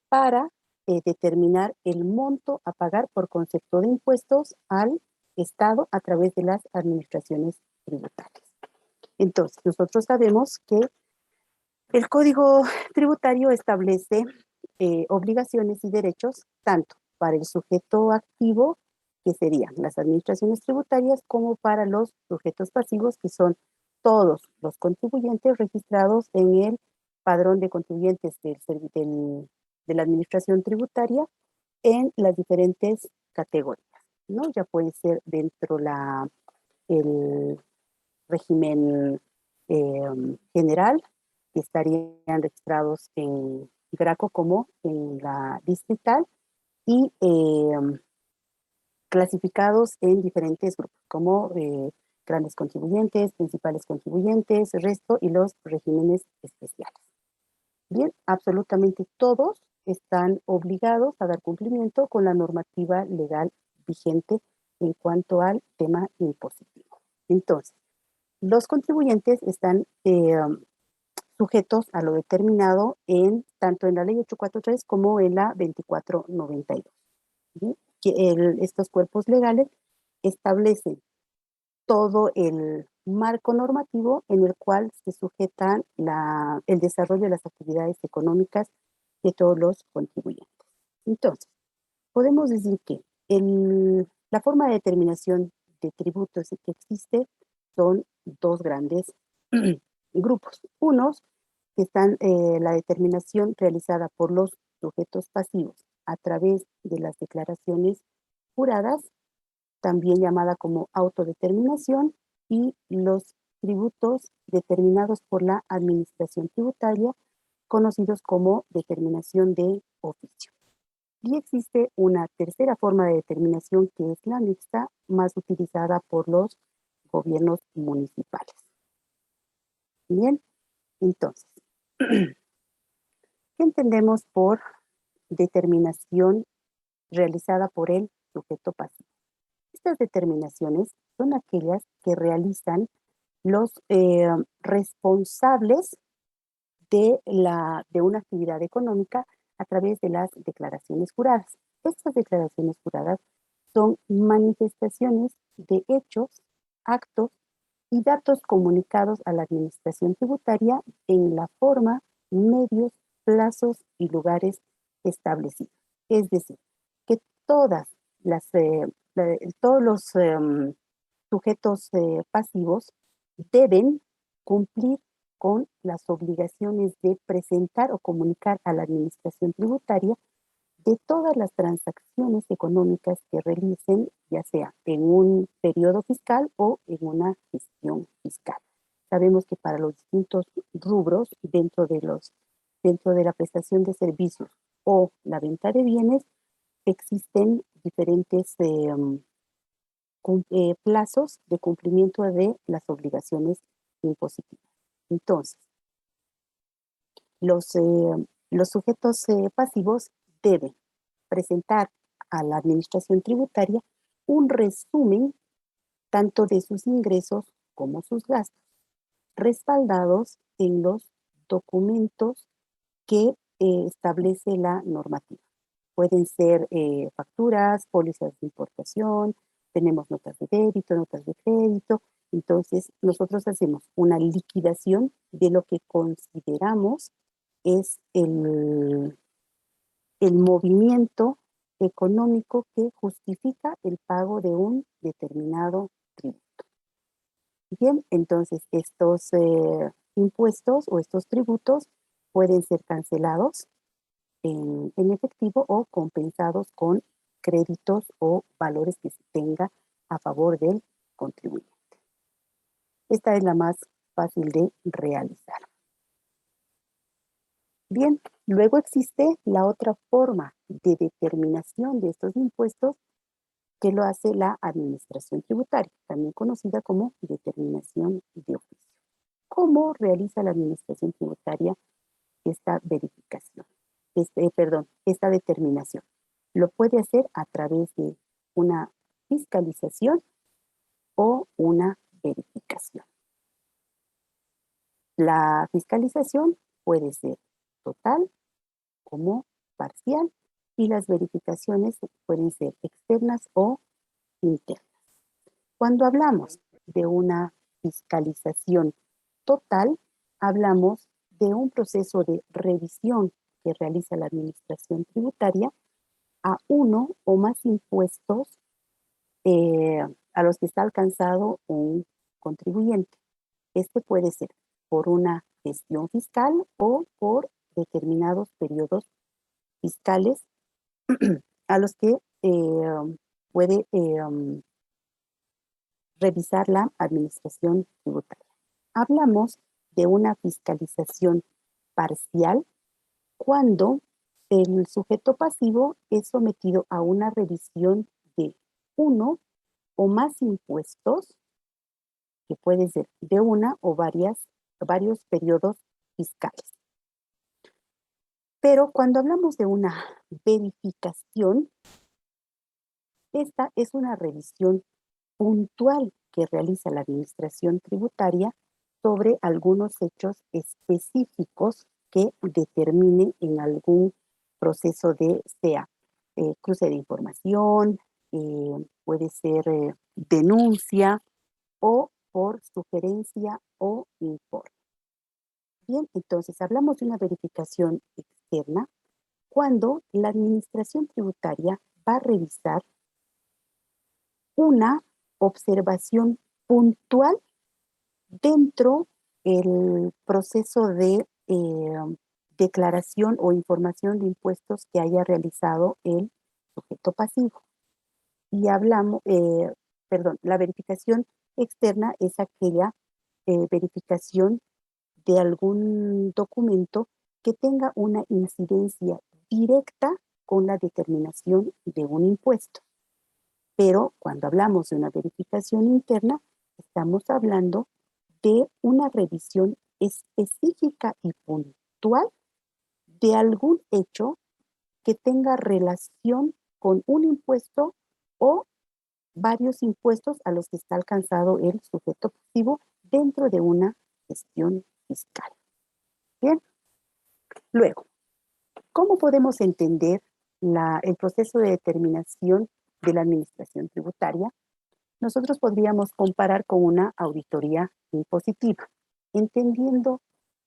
para determinar el monto a pagar por concepto de impuestos al Estado a través de las administraciones tributarias. Entonces, nosotros sabemos que el Código Tributario establece obligaciones y derechos tanto para el sujeto activo, que serían las administraciones tributarias, como para los sujetos pasivos, que son todos los contribuyentes registrados en el padrón de contribuyentes de la administración tributaria en las diferentes categorías, ¿no? Ya puede ser dentro el régimen general, que estarían registrados en Graco como en la distrital, y clasificados en diferentes grupos, como grandes contribuyentes, principales contribuyentes, resto y los regímenes especiales. Bien, absolutamente todos están obligados a dar cumplimiento con la normativa legal vigente en cuanto al tema impositivo. Entonces, los contribuyentes están sujetos a lo determinado tanto en la ley 843 como en la 2492. ¿Sí? Estos cuerpos legales establecen todo el marco normativo en el cual se sujetan el desarrollo de las actividades económicas de todos los contribuyentes. Entonces, podemos decir que la forma de determinación de tributos que existe son dos grandes grupos. Unos que están la determinación realizada por los sujetos pasivos a través de las declaraciones juradas, también llamada como autodeterminación, y los tributos determinados por la administración tributaria, conocidos como determinación de oficio. Y existe una tercera forma de determinación, que es la mixta, más utilizada por los gobiernos municipales. Bien, entonces, ¿qué entendemos por determinación realizada por el sujeto pasivo? Estas determinaciones son aquellas que realizan los responsables de una actividad económica a través de las declaraciones juradas. Estas declaraciones juradas son manifestaciones de hechos, actos y datos comunicados a la administración tributaria en la forma, medios, plazos y lugares establecidos. Es decir, que todos los sujetos pasivos deben cumplir con las obligaciones de presentar o comunicar a la administración tributaria de todas las transacciones económicas que realicen, ya sea en un periodo fiscal o en una gestión fiscal. Sabemos que para los distintos rubros dentro de la prestación de servicios o la venta de bienes, existen diferentes plazos de cumplimiento de las obligaciones impositivas. Entonces, los sujetos pasivos deben presentar a la administración tributaria un resumen tanto de sus ingresos como sus gastos, respaldados en los documentos que establece la normativa. Pueden ser facturas, pólizas de importación, tenemos notas de débito, notas de crédito. Entonces, nosotros hacemos una liquidación de lo que consideramos es el movimiento económico que justifica el pago de un determinado tributo. Bien, entonces estos impuestos o estos tributos pueden ser cancelados en efectivo o compensados con créditos o valores que se tenga a favor del contribuyente. Esta es la más fácil de realizar. Bien, luego existe la otra forma de determinación de estos impuestos, que lo hace la administración tributaria, también conocida como determinación de oficio. ¿Cómo realiza la administración tributaria esta verificación? Esta determinación. Lo puede hacer a través de una fiscalización o una verificación. La fiscalización puede ser total como parcial, y las verificaciones pueden ser externas o internas. Cuando hablamos de una fiscalización total, hablamos de un proceso de revisión que realiza la Administración Tributaria a uno o más impuestos a los que está alcanzado un contribuyente. Este puede ser por una gestión fiscal o por determinados periodos fiscales a los que puede revisar la Administración Tributaria. Hablamos de una fiscalización parcial cuando el sujeto pasivo es sometido a una revisión de uno o más impuestos, que puede ser de una o varios periodos fiscales. Pero cuando hablamos de una verificación, esta es una revisión puntual que realiza la Administración Tributaria sobre algunos hechos específicos que determine en algún proceso de, sea cruce de información, puede ser denuncia o por sugerencia o informe. Bien, entonces hablamos de una verificación externa cuando la Administración Tributaria va a revisar una observación puntual dentro del proceso de declaración o información de impuestos que haya realizado el sujeto pasivo. Y hablamos, la verificación externa es aquella verificación de algún documento que tenga una incidencia directa con la determinación de un impuesto. Pero cuando hablamos de una verificación interna, estamos hablando de una revisión específica y puntual de algún hecho que tenga relación con un impuesto o varios impuestos a los que está alcanzado el sujeto pasivo dentro de una gestión fiscal. Bien. Luego, ¿cómo podemos entender el proceso de determinación de la Administración Tributaria? Nosotros podríamos comparar con una auditoría impositiva, entendiendo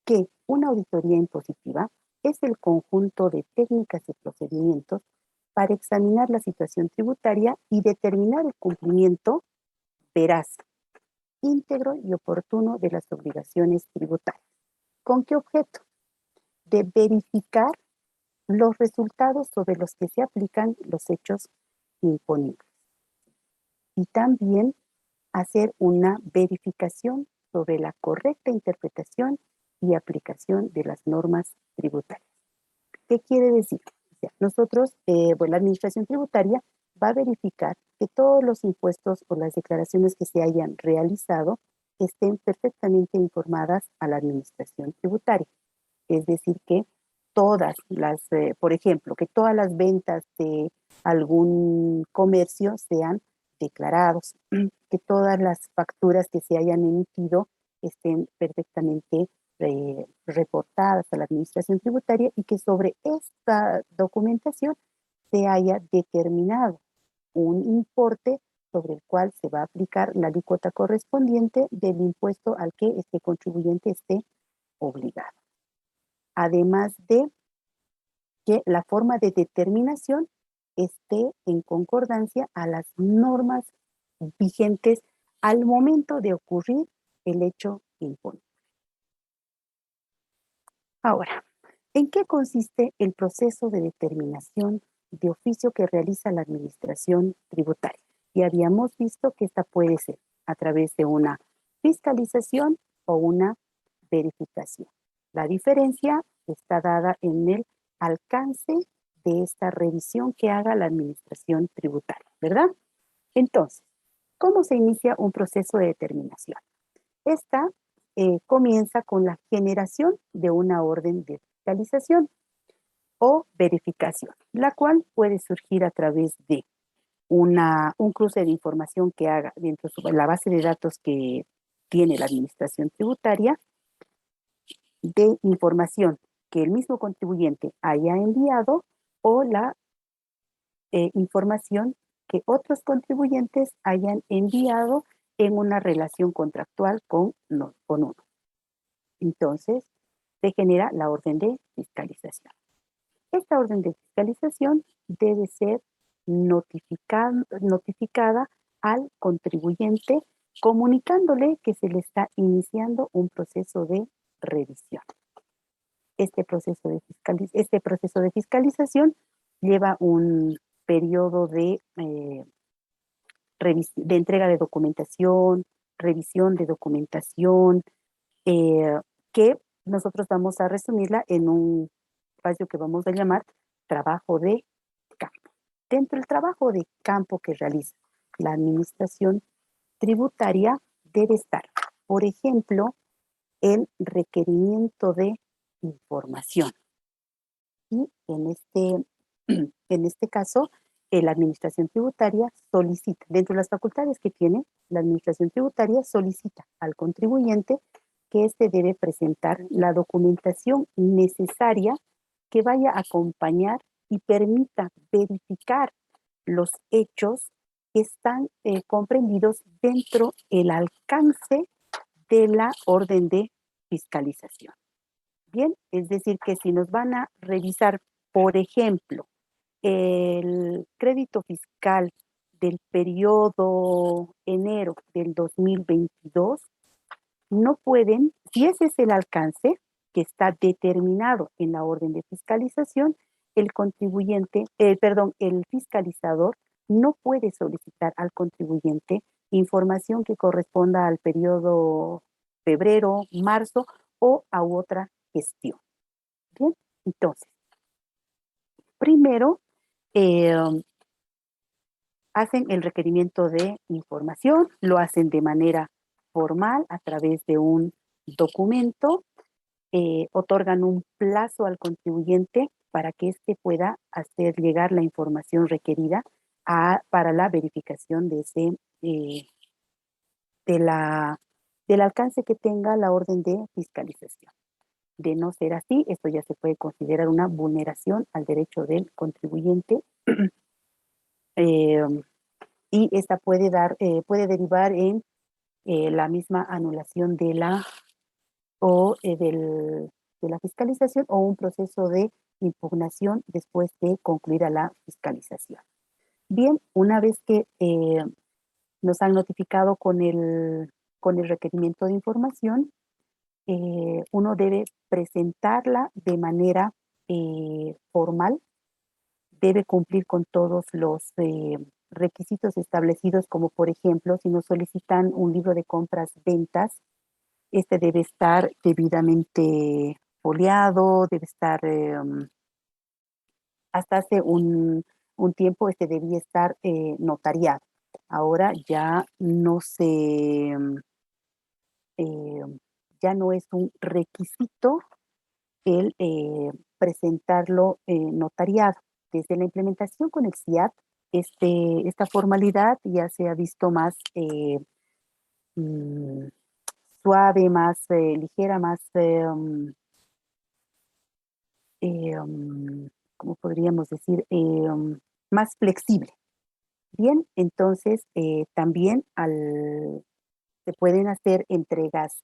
que una auditoría impositiva es el conjunto de técnicas y procedimientos para examinar la situación tributaria y determinar el cumplimiento veraz, íntegro y oportuno de las obligaciones tributarias. ¿Con qué objeto? De verificar los resultados sobre los que se aplican los hechos imponibles. Y también hacer una verificación sobre la correcta interpretación y aplicación de las normas tributarias. ¿Qué quiere decir? O sea, nosotros, la Administración Tributaria va a verificar que todos los impuestos o las declaraciones que se hayan realizado estén perfectamente informadas a la Administración Tributaria. Es decir, que todas las, por ejemplo, que todas las ventas de algún comercio sean declarados, que todas las facturas que se hayan emitido estén perfectamente reportadas a la Administración Tributaria y que sobre esta documentación se haya determinado un importe sobre el cual se va a aplicar la alícuota correspondiente del impuesto al que este contribuyente esté obligado. Además de que la forma de determinación esté en concordancia a las normas vigentes al momento de ocurrir el hecho imponible. Ahora, ¿en qué consiste el proceso de determinación de oficio que realiza la Administración Tributaria? Y habíamos visto que esta puede ser a través de una fiscalización o una verificación. La diferencia está dada en el alcance de esta revisión que haga la Administración Tributaria, ¿verdad? Entonces, ¿cómo se inicia un proceso de determinación? Esta comienza con la generación de una orden de fiscalización o verificación, la cual puede surgir a través de un cruce de información que haga dentro de la base de datos que tiene la Administración Tributaria de información que el mismo contribuyente haya enviado o la información que otros contribuyentes hayan enviado en una relación contractual con uno. Entonces, se genera la orden de fiscalización. Esta orden de fiscalización debe ser notificada al contribuyente comunicándole que se le está iniciando un proceso de revisión. Este proceso de fiscalización lleva un periodo de entrega de documentación, revisión de documentación, que nosotros vamos a resumirla en un espacio que vamos a llamar trabajo de campo. Dentro del trabajo de campo que realiza la administración tributaria debe estar, por ejemplo, el requerimiento de información. Y en este caso, la administración tributaria solicita, dentro de las facultades que tiene, la administración tributaria solicita al contribuyente que éste debe presentar la documentación necesaria que vaya a acompañar y permita verificar los hechos que están comprendidos dentro del alcance de la orden de fiscalización. Bien, es decir, que si nos van a revisar, por ejemplo, el crédito fiscal del periodo enero del 2022, no pueden, si ese es el alcance que está determinado en la orden de fiscalización, el fiscalizador no puede solicitar al contribuyente información que corresponda al periodo febrero, marzo o a otra gestión. Bien, entonces, primero hacen el requerimiento de información, lo hacen de manera formal a través de un documento, otorgan un plazo al contribuyente para que éste pueda hacer llegar la información requerida para la verificación de del alcance que tenga la orden de fiscalización. De no ser así, esto ya se puede considerar una vulneración al derecho del contribuyente y esta puede derivar en la misma anulación de la fiscalización o un proceso de impugnación después de concluida la fiscalización. Bien, una vez que nos han notificado con el requerimiento de información, uno debe presentarla de manera formal, debe cumplir con todos los requisitos establecidos, como por ejemplo, si nos solicitan un libro de compras-ventas, este debe estar debidamente foliado, debe estar, hasta hace un tiempo, debía estar notariado. Ahora ya no ya no es un requisito el presentarlo notariado. Desde la implementación con el SIAT, esta formalidad ya se ha visto más suave, más ligera, más, ¿cómo podríamos decir? Más flexible. Bien, entonces también se pueden hacer entregas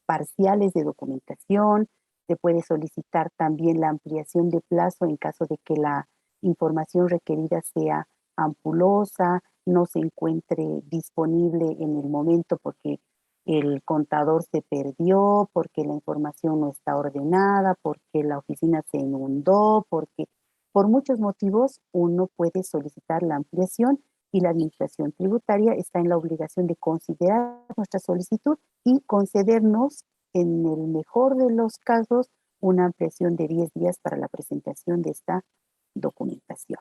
parciales de documentación, se puede solicitar también la ampliación de plazo en caso de que la información requerida sea ampulosa, no se encuentre disponible en el momento porque el contador se perdió, porque la información no está ordenada, porque la oficina se inundó, porque por muchos motivos uno puede solicitar la ampliación y la administración tributaria está en la obligación de considerar nuestra solicitud y concedernos, en el mejor de los casos, una ampliación de 10 días para la presentación de esta documentación.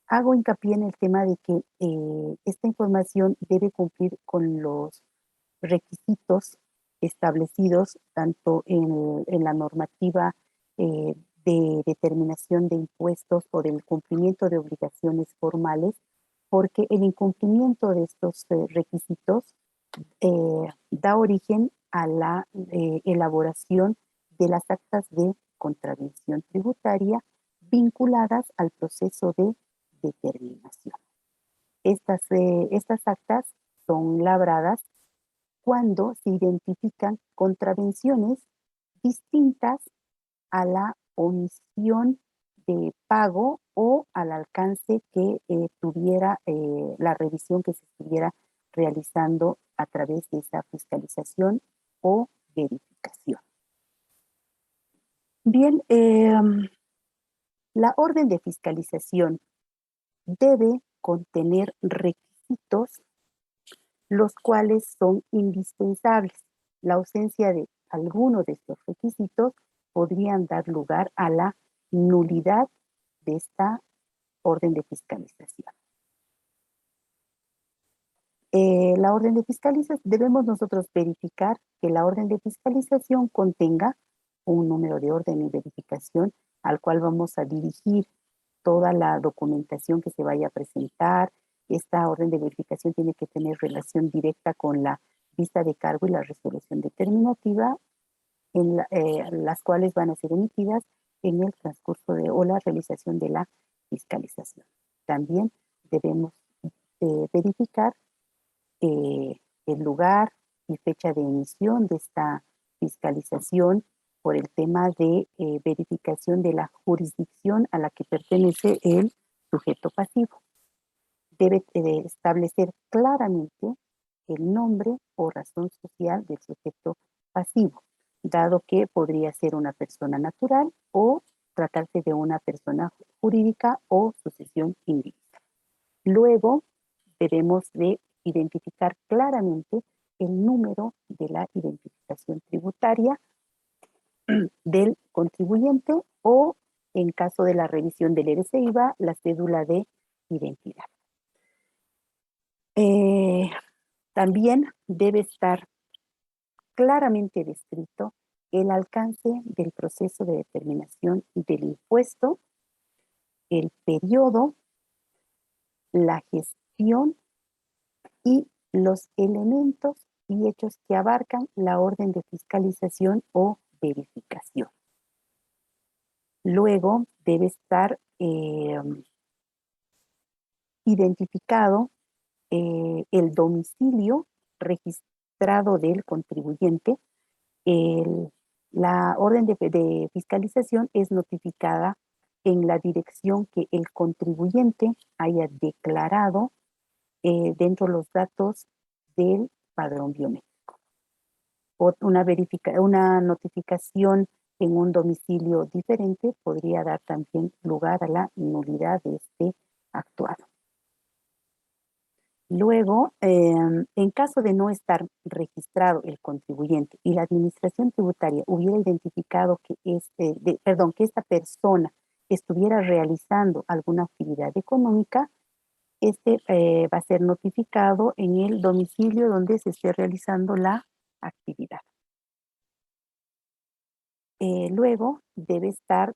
Hago hincapié en el tema de que esta información debe cumplir con los requisitos establecidos tanto en la normativa de determinación de impuestos o del cumplimiento de obligaciones formales, porque el incumplimiento de estos requisitos da origen a la elaboración de las actas de contravención tributaria vinculadas al proceso de determinación. Estas actas son labradas cuando se identifican contravenciones distintas a la omisión de pago o al alcance que tuviera la revisión que se estuviera realizando a través de esa fiscalización o verificación. Bien, la orden de fiscalización debe contener requisitos los cuales son indispensables. La ausencia de alguno de estos requisitos podrían dar lugar a la nulidad de esta orden de fiscalización. La orden de fiscalización, debemos nosotros verificar que la orden de fiscalización contenga un número de orden de verificación al cual vamos a dirigir toda la documentación que se vaya a presentar. Esta orden de verificación tiene que tener relación directa con la vista de cargo y la resolución determinativa, las cuales van a ser emitidas en el transcurso o la realización de la fiscalización. También debemos verificar el lugar y fecha de emisión de esta fiscalización por el tema de verificación de la jurisdicción a la que pertenece el sujeto pasivo. Debe establecer claramente el nombre o razón social del sujeto pasivo, dado que podría ser una persona natural o tratarse de una persona jurídica o sucesión indígena. Luego, debemos de identificar claramente el número de la identificación tributaria del contribuyente o, en caso de la revisión del ERC-IVA, la cédula de identidad. También debe estar claramente descrito el alcance del proceso de determinación del impuesto, el periodo, la gestión y los elementos y hechos que abarcan la orden de fiscalización o verificación. Luego debe estar identificado el domicilio registrado del contribuyente. La orden de fiscalización es notificada en la dirección que el contribuyente haya declarado dentro de los datos del padrón biométrico. Una notificación en un domicilio diferente podría dar también lugar a la nulidad de este actuado. Luego, en caso de no estar registrado el contribuyente y la administración tributaria hubiera identificado que esta persona estuviera realizando alguna actividad económica, va a ser notificado en el domicilio donde se esté realizando la actividad. Luego debe estar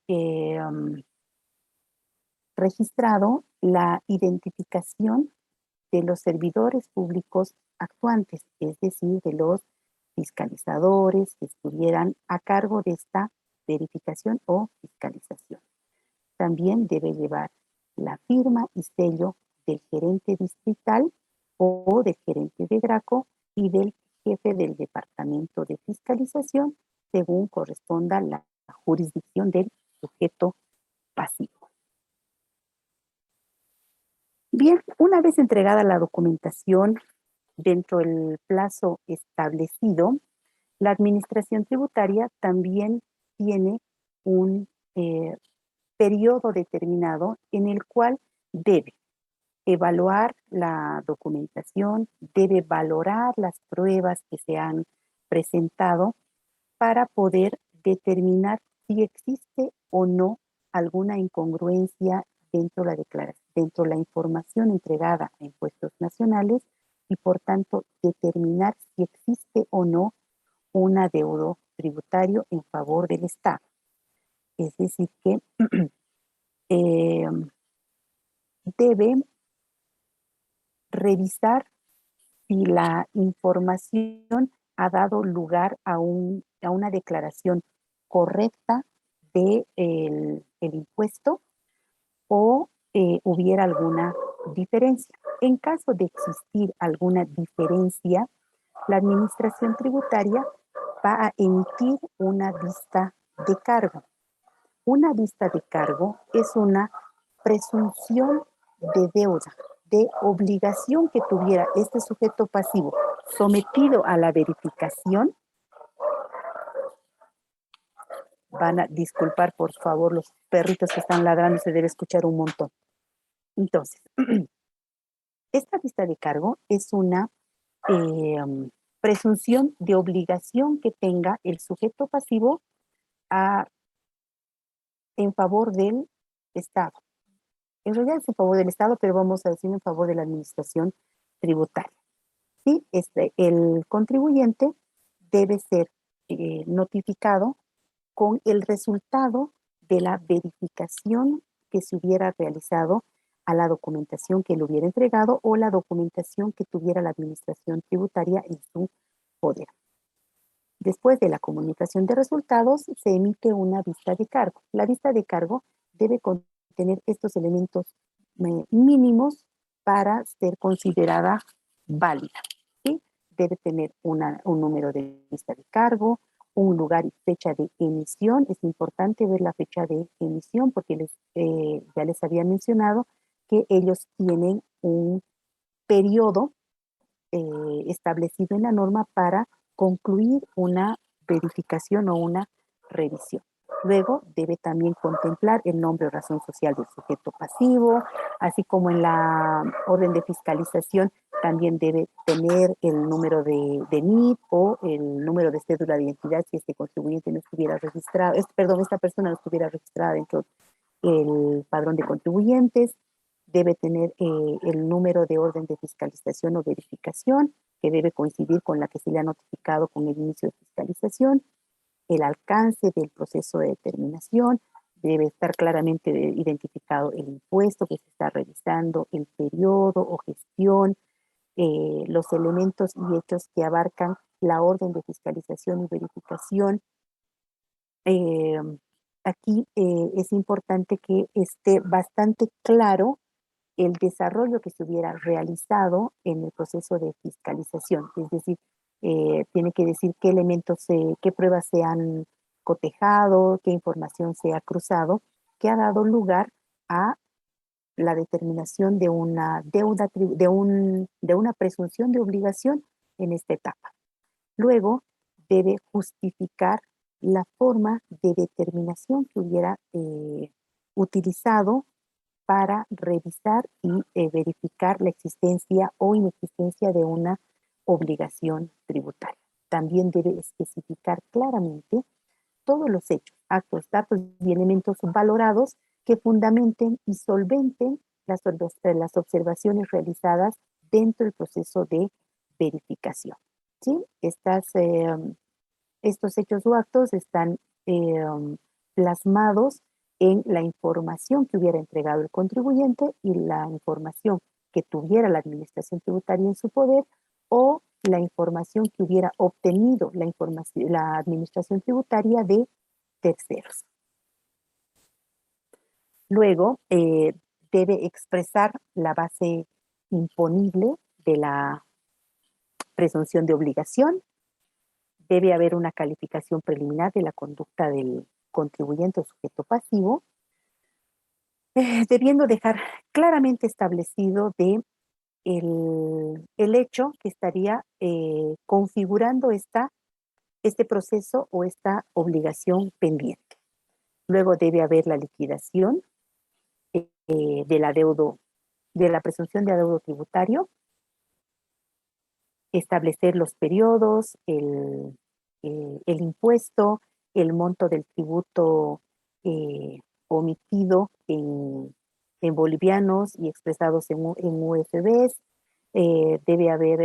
registrado la identificación de los servidores públicos actuantes, es decir, de los fiscalizadores que estuvieran a cargo de esta verificación o fiscalización. También debe llevar la firma y sello del gerente distrital o del gerente de GRACO y del jefe del departamento de fiscalización, según corresponda la jurisdicción del sujeto pasivo. Bien, una vez entregada la documentación dentro del plazo establecido, la administración tributaria también tiene un periodo determinado en el cual debe evaluar la documentación, debe valorar las pruebas que se han presentado para poder determinar si existe o no alguna incongruencia dentro de la información entregada a impuestos nacionales y, por tanto, determinar si existe o no un adeudo tributario en favor del Estado. Es decir, que debe revisar si la información ha dado lugar a una declaración correcta de el impuesto o hubiera alguna diferencia. En caso de existir alguna diferencia, la administración tributaria va a emitir una vista de cargo. Una vista de cargo es una presunción de deuda, de obligación que tuviera este sujeto pasivo sometido a la verificación. Van a disculpar, por favor, los perritos que están ladrando, se debe escuchar un montón. Entonces, esta vista de cargo es una presunción de obligación que tenga el sujeto pasivo en favor del Estado. En realidad es en favor del Estado, pero vamos a decir en favor de la administración tributaria. ¿Sí? El contribuyente debe ser notificado con el resultado de la verificación que se hubiera realizado a la documentación que le hubiera entregado o la documentación que tuviera la administración tributaria en su poder. Después de la comunicación de resultados, se emite una vista de cargo. La vista de cargo debe contener estos elementos mínimos para ser considerada válida. ¿Sí? Debe tener un número de vista de cargo, un lugar y fecha de emisión. Es importante ver la fecha de emisión porque ya les había mencionado que ellos tienen un periodo establecido en la norma para concluir una verificación o una revisión. Luego debe también contemplar el nombre o razón social del sujeto pasivo, así como en la orden de fiscalización también debe tener el número de NIT o el número de cédula de identidad si este contribuyente no estuviera registrado, esta persona no estuviera registrada dentro del padrón de contribuyentes. Debe tener el número de orden de fiscalización o verificación, que debe coincidir con la que se le ha notificado con el inicio de fiscalización, el alcance del proceso de determinación, debe estar claramente identificado el impuesto que se está revisando, el periodo o gestión, los elementos y hechos que abarcan la orden de fiscalización y verificación. Aquí es importante que esté bastante claro el desarrollo que se hubiera realizado en el proceso de fiscalización. Es decir, tiene que decir qué elementos, qué pruebas se han cotejado, qué información se ha cruzado, que ha dado lugar a la determinación de una deuda, de una presunción de obligación en esta etapa. Luego, debe justificar la forma de determinación que hubiera utilizado para revisar y verificar la existencia o inexistencia de una obligación tributaria. También debe especificar claramente todos los hechos, actos, datos y elementos valorados que fundamenten y solventen las observaciones realizadas dentro del proceso de verificación. ¿Sí? Estos hechos o actos están plasmados en la información que hubiera entregado el contribuyente y la información que tuviera la administración tributaria en su poder o la información que hubiera obtenido la administración tributaria de terceros. Luego, debe expresar la base imponible de la presunción de obligación. Debe haber una calificación preliminar de la conducta del contribuyente o sujeto pasivo, debiendo dejar claramente establecido el hecho que estaría configurando este proceso o esta obligación pendiente. Luego debe haber la liquidación de la presunción de adeudo tributario, establecer los periodos, el impuesto, el monto del tributo omitido en bolivianos y expresados en UFBs. Debe haber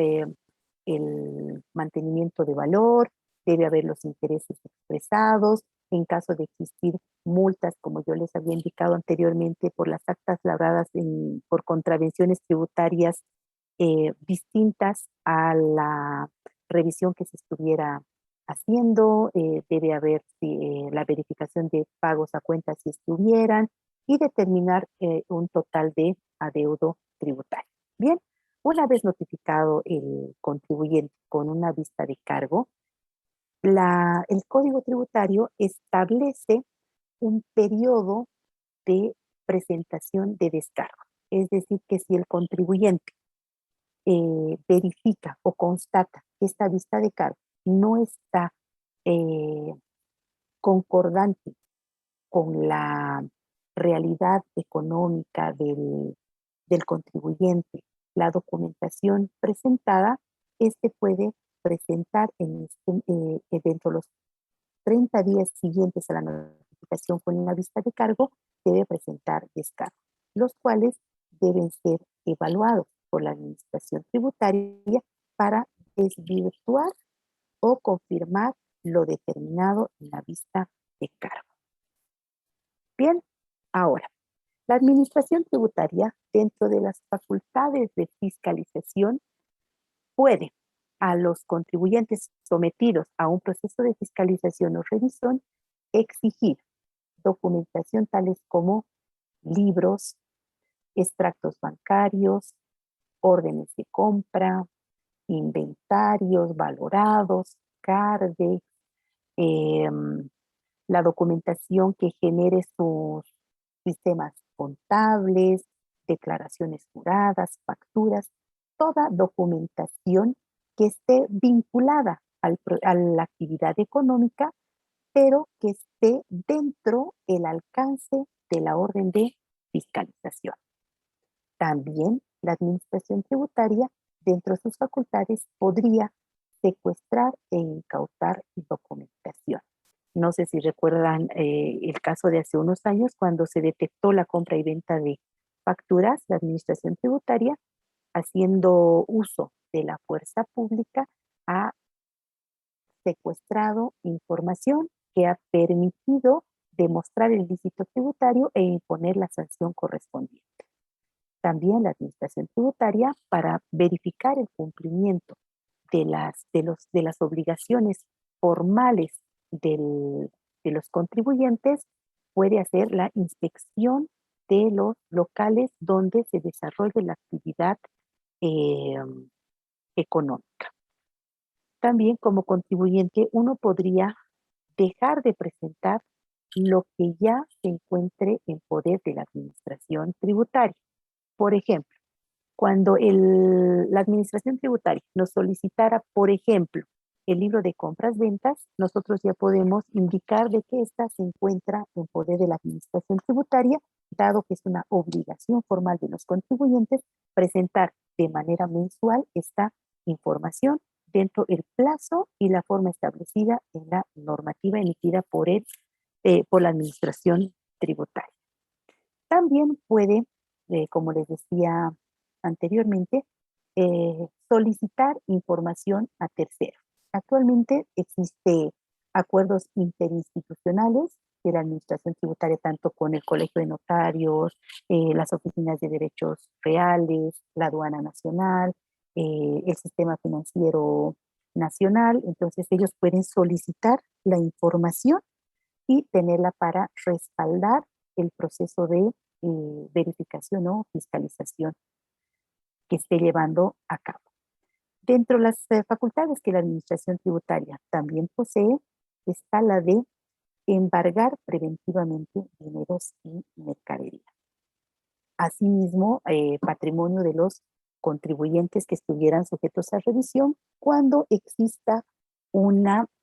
el mantenimiento de valor, debe haber los intereses expresados. En caso de existir multas, como yo les había indicado anteriormente, por las actas labradas por contravenciones tributarias distintas a la revisión que se estuviera haciendo, debe haber la verificación de pagos a cuenta si estuvieran y determinar un total de adeudo tributario. Bien, una vez notificado el contribuyente con una vista de cargo, el Código Tributario establece un periodo de presentación de descargo. Es decir, que si el contribuyente verifica o constata que esta vista de cargo no está concordante con la realidad económica del contribuyente, la documentación presentada, este puede presentar dentro de los 30 días siguientes a la notificación con una vista de cargo, debe presentar descargos, los cuales deben ser evaluados por la Administración Tributaria para desvirtuar o confirmar lo determinado en la vista de cargo. Bien, ahora, la Administración Tributaria, dentro de las facultades de fiscalización, puede a los contribuyentes sometidos a un proceso de fiscalización o revisión exigir documentación tales como libros, extractos bancarios, órdenes de compra, inventarios valorados, CARDE, la documentación que genere sus sistemas contables, declaraciones juradas, facturas, toda documentación que esté vinculada a la actividad económica, pero que esté dentro del alcance de la orden de fiscalización. También la Administración Tributaria, dentro de sus facultades, podría secuestrar e incautar documentación. No sé si recuerdan el caso de hace unos años cuando se detectó la compra y venta de facturas, la Administración Tributaria, haciendo uso de la fuerza pública, ha secuestrado información que ha permitido demostrar el ilícito tributario e imponer la sanción correspondiente. También la Administración Tributaria, para verificar el cumplimiento de las obligaciones formales de los contribuyentes, puede hacer la inspección de los locales donde se desarrolle la actividad económica. También como contribuyente uno podría dejar de presentar lo que ya se encuentre en poder de la Administración Tributaria. Por ejemplo, cuando la Administración Tributaria nos solicitara, por ejemplo, el libro de compras-ventas, nosotros ya podemos indicar de que ésta se encuentra en poder de la Administración Tributaria, dado que es una obligación formal de los contribuyentes presentar de manera mensual esta información dentro del plazo y la forma establecida en la normativa emitida por la Administración Tributaria. También puede, como les decía anteriormente, solicitar información a terceros. Actualmente existen acuerdos interinstitucionales de la Administración Tributaria, tanto con el Colegio de Notarios, las oficinas de derechos reales, la aduana nacional, el sistema financiero nacional. Entonces ellos pueden solicitar la información y tenerla para respaldar el proceso de verificación o fiscalización que esté llevando a cabo. Dentro de las facultades que la Administración Tributaria también posee está la de embargar preventivamente dineros y mercadería. Asimismo, patrimonio de los contribuyentes que estuvieran sujetos a revisión cuando exista un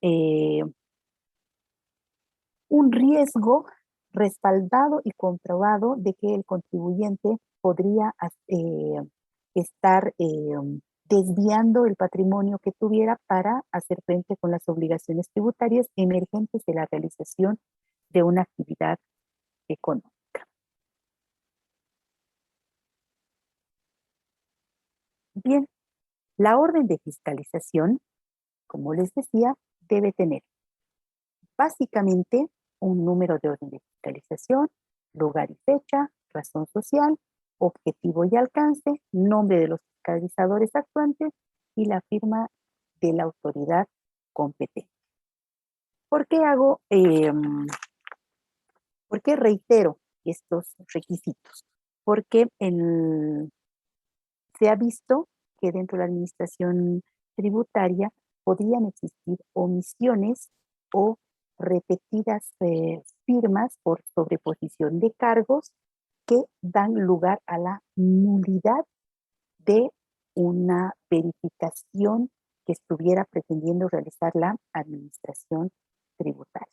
riesgo respaldado y comprobado de que el contribuyente podría estar desviando el patrimonio que tuviera para hacer frente con las obligaciones tributarias emergentes de la realización de una actividad económica. Bien, la orden de fiscalización, como les decía, debe tener básicamente un número de orden de fiscalización, lugar y fecha, razón social, objetivo y alcance, nombre de los fiscalizadores actuantes y la firma de la autoridad competente. ¿Por qué por qué reitero estos requisitos? Porque se ha visto que dentro de la administración tributaria podrían existir omisiones o repetidas firmas por sobreposición de cargos que dan lugar a la nulidad de una verificación que estuviera pretendiendo realizar la administración tributaria.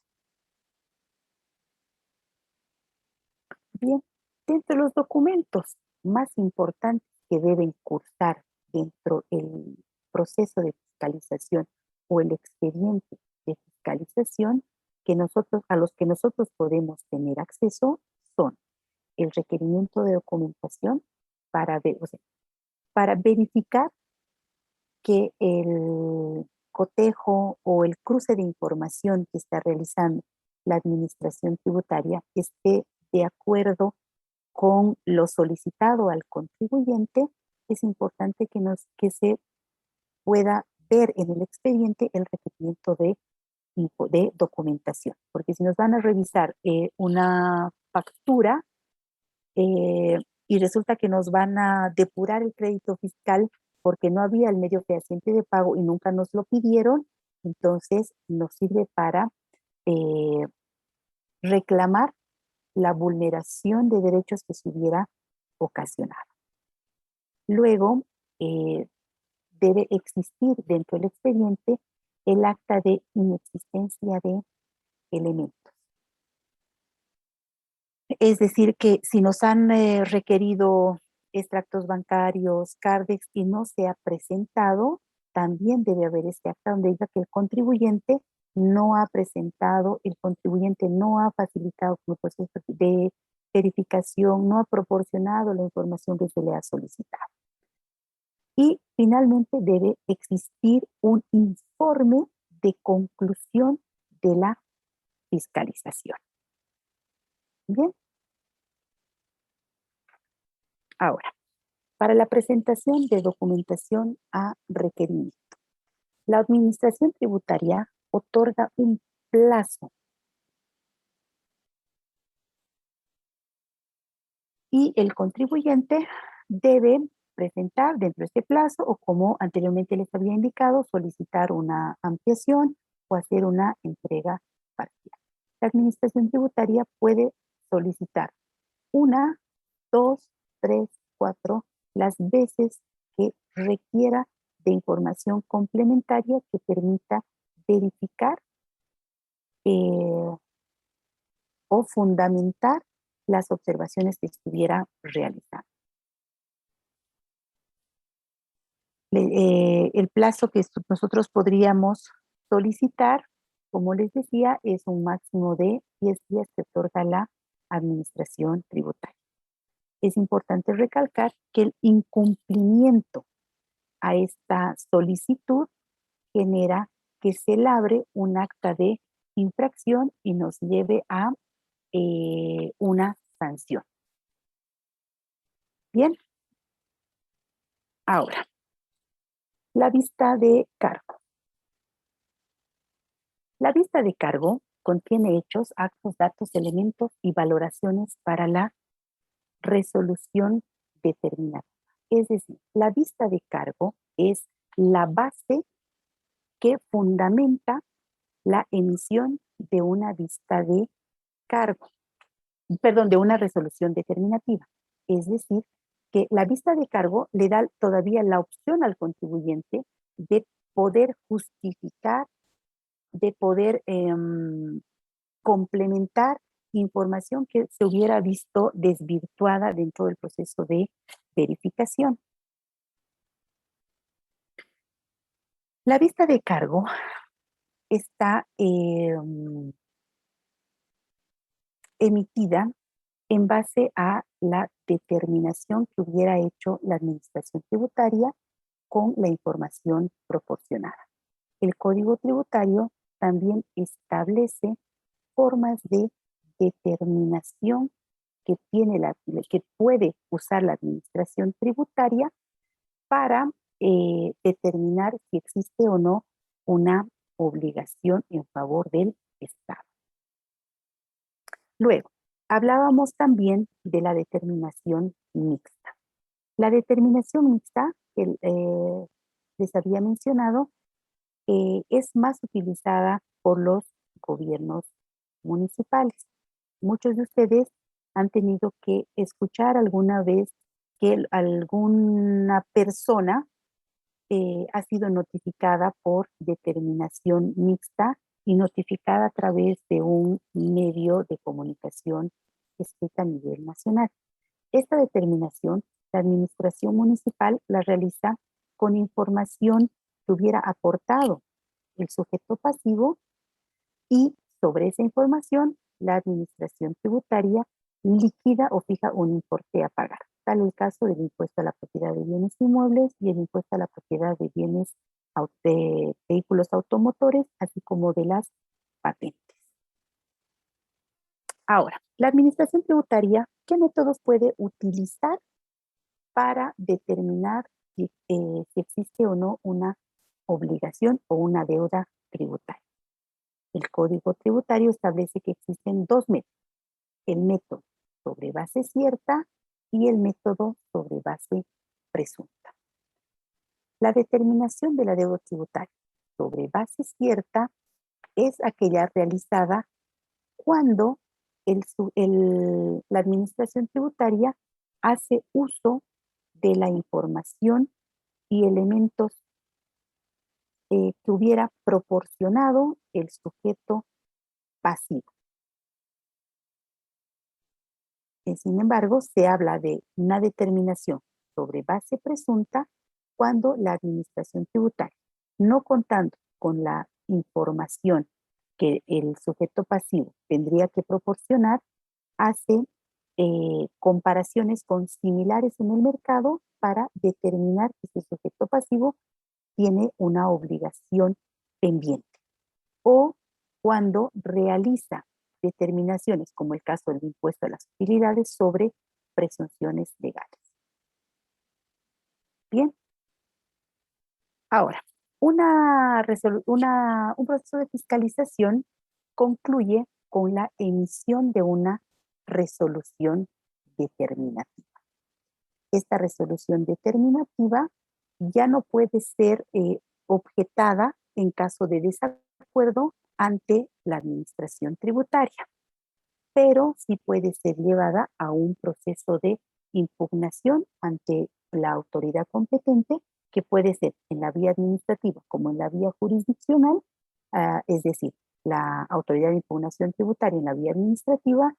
Bien, dentro de los documentos más importantes que deben cursar dentro del proceso de fiscalización o el expediente de fiscalización a los que nosotros podemos tener acceso son el requerimiento de documentación para verificar que el cotejo o el cruce de información que está realizando la administración tributaria esté de acuerdo con lo solicitado al contribuyente. Es importante que se pueda ver en el expediente el requerimiento de documentación, porque si nos van a revisar una factura y resulta que nos van a depurar el crédito fiscal porque no había el medio fehaciente de pago y nunca nos lo pidieron, entonces nos sirve para reclamar la vulneración de derechos que se hubiera ocasionado. Luego, debe existir dentro del expediente el acta de inexistencia de elementos. Es decir, que si nos han requerido extractos bancarios, CARDEX, y no se ha presentado, también debe haber este acta donde diga que el contribuyente no ha presentado, el contribuyente no ha facilitado el proceso de verificación, no ha proporcionado la información que se le ha solicitado. Y finalmente debe existir un informe de conclusión de la fiscalización. Bien. Ahora, para la presentación de documentación a requerimiento, la administración tributaria otorga un plazo y el contribuyente debe presentar dentro de este plazo o, como anteriormente les había indicado, solicitar una ampliación o hacer una entrega parcial. La administración tributaria puede solicitar 1, 2, 3, 4, las veces que requiera de información complementaria que permita verificar o fundamentar las observaciones que estuviera realizando. El plazo que nosotros podríamos solicitar, como les decía, es un máximo de 10 días que otorga la administración tributaria. Es importante recalcar que el incumplimiento a esta solicitud genera que se labre un acta de infracción y nos lleve a una sanción. Bien. Ahora, la vista de cargo. La vista de cargo contiene hechos, actos, datos, elementos y valoraciones para la resolución determinada. Es decir, la vista de cargo es la base que fundamenta la emisión de una vista de cargo, perdón, de una resolución determinativa. Es decir, que la vista de cargo le da todavía la opción al contribuyente de poder justificar, de poder complementar información que se hubiera visto desvirtuada dentro del proceso de verificación. La vista de cargo está emitida en base a la determinación que hubiera hecho la administración tributaria con la información proporcionada. El Código Tributario también establece formas de determinación que puede usar la administración tributaria para determinar si existe o no una obligación en favor del Estado. Luego, hablábamos también de la determinación mixta. La determinación mixta, que les había mencionado, es más utilizada por los gobiernos municipales. Muchos de ustedes han tenido que escuchar alguna vez que alguna persona ha sido notificada por determinación mixta y notificada a través de un medio de comunicación escrita a nivel nacional. Esta determinación, la administración municipal la realiza con información que hubiera aportado el sujeto pasivo y sobre esa información la administración tributaria liquida o fija un importe a pagar. Tal el caso del impuesto a la propiedad de bienes inmuebles y el impuesto a la propiedad de bienes de vehículos automotores, así como de las patentes. Ahora, la administración tributaria, ¿qué métodos puede utilizar para determinar si existe o no una obligación o una deuda tributaria? El Código Tributario establece que existen dos métodos: el método sobre base cierta y el método sobre base presunta. La determinación de la deuda tributaria sobre base cierta es aquella realizada cuando la administración tributaria hace uso de la información y elementos que hubiera proporcionado el sujeto pasivo. Sin embargo, se habla de una determinación sobre base presunta cuando la administración tributaria, no contando con la información que el sujeto pasivo tendría que proporcionar, hace comparaciones con similares en el mercado para determinar que ese sujeto pasivo tiene una obligación pendiente. O cuando realiza determinaciones, como el caso del impuesto a las utilidades, sobre presunciones legales. Bien. Ahora, un proceso de fiscalización concluye con la emisión de una resolución determinativa. Esta resolución determinativa ya no puede ser objetada en caso de desacuerdo ante la administración tributaria, pero sí puede ser llevada a un proceso de impugnación ante la autoridad competente, que puede ser en la vía administrativa como en la vía jurisdiccional, es decir, la autoridad de impugnación tributaria en la vía administrativa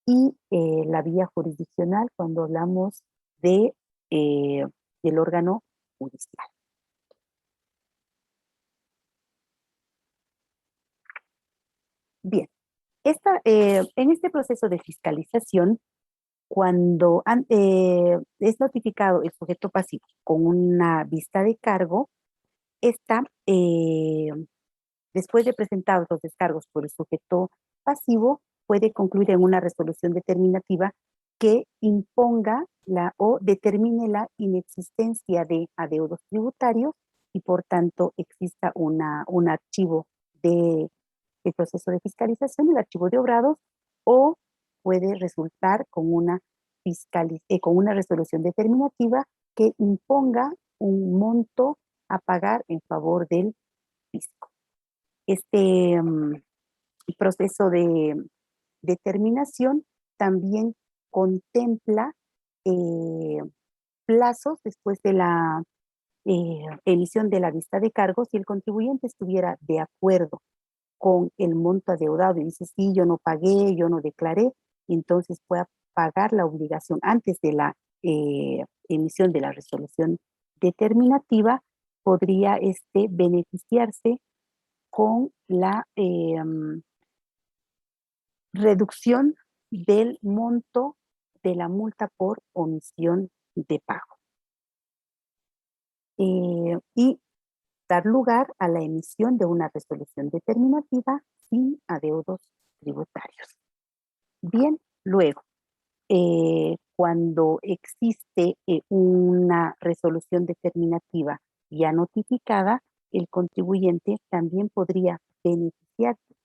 y la vía jurisdiccional cuando hablamos de, del órgano judicial. Bien, en este proceso de fiscalización, cuando es notificado el sujeto pasivo con una vista de cargo, esta, después de presentados los descargos por el sujeto pasivo, puede concluir en una resolución determinativa que imponga o determine la inexistencia de adeudos tributarios y por tanto exista un archivo del proceso de fiscalización, el archivo de obrados, o puede resultar con una resolución determinativa que imponga un monto a pagar en favor del fisco. Este proceso de determinación también contempla plazos después de la emisión de la vista de cargos. Si el contribuyente estuviera de acuerdo con el monto adeudado y dice, sí, yo no pagué, yo no declaré, entonces pueda pagar la obligación antes de la emisión de la resolución determinativa, podría beneficiarse con la reducción del monto de la multa por omisión de pago. Y dar lugar a la emisión de una resolución determinativa sin adeudos tributarios. Bien, luego, cuando existe una resolución determinativa ya notificada, el contribuyente también podría beneficiarse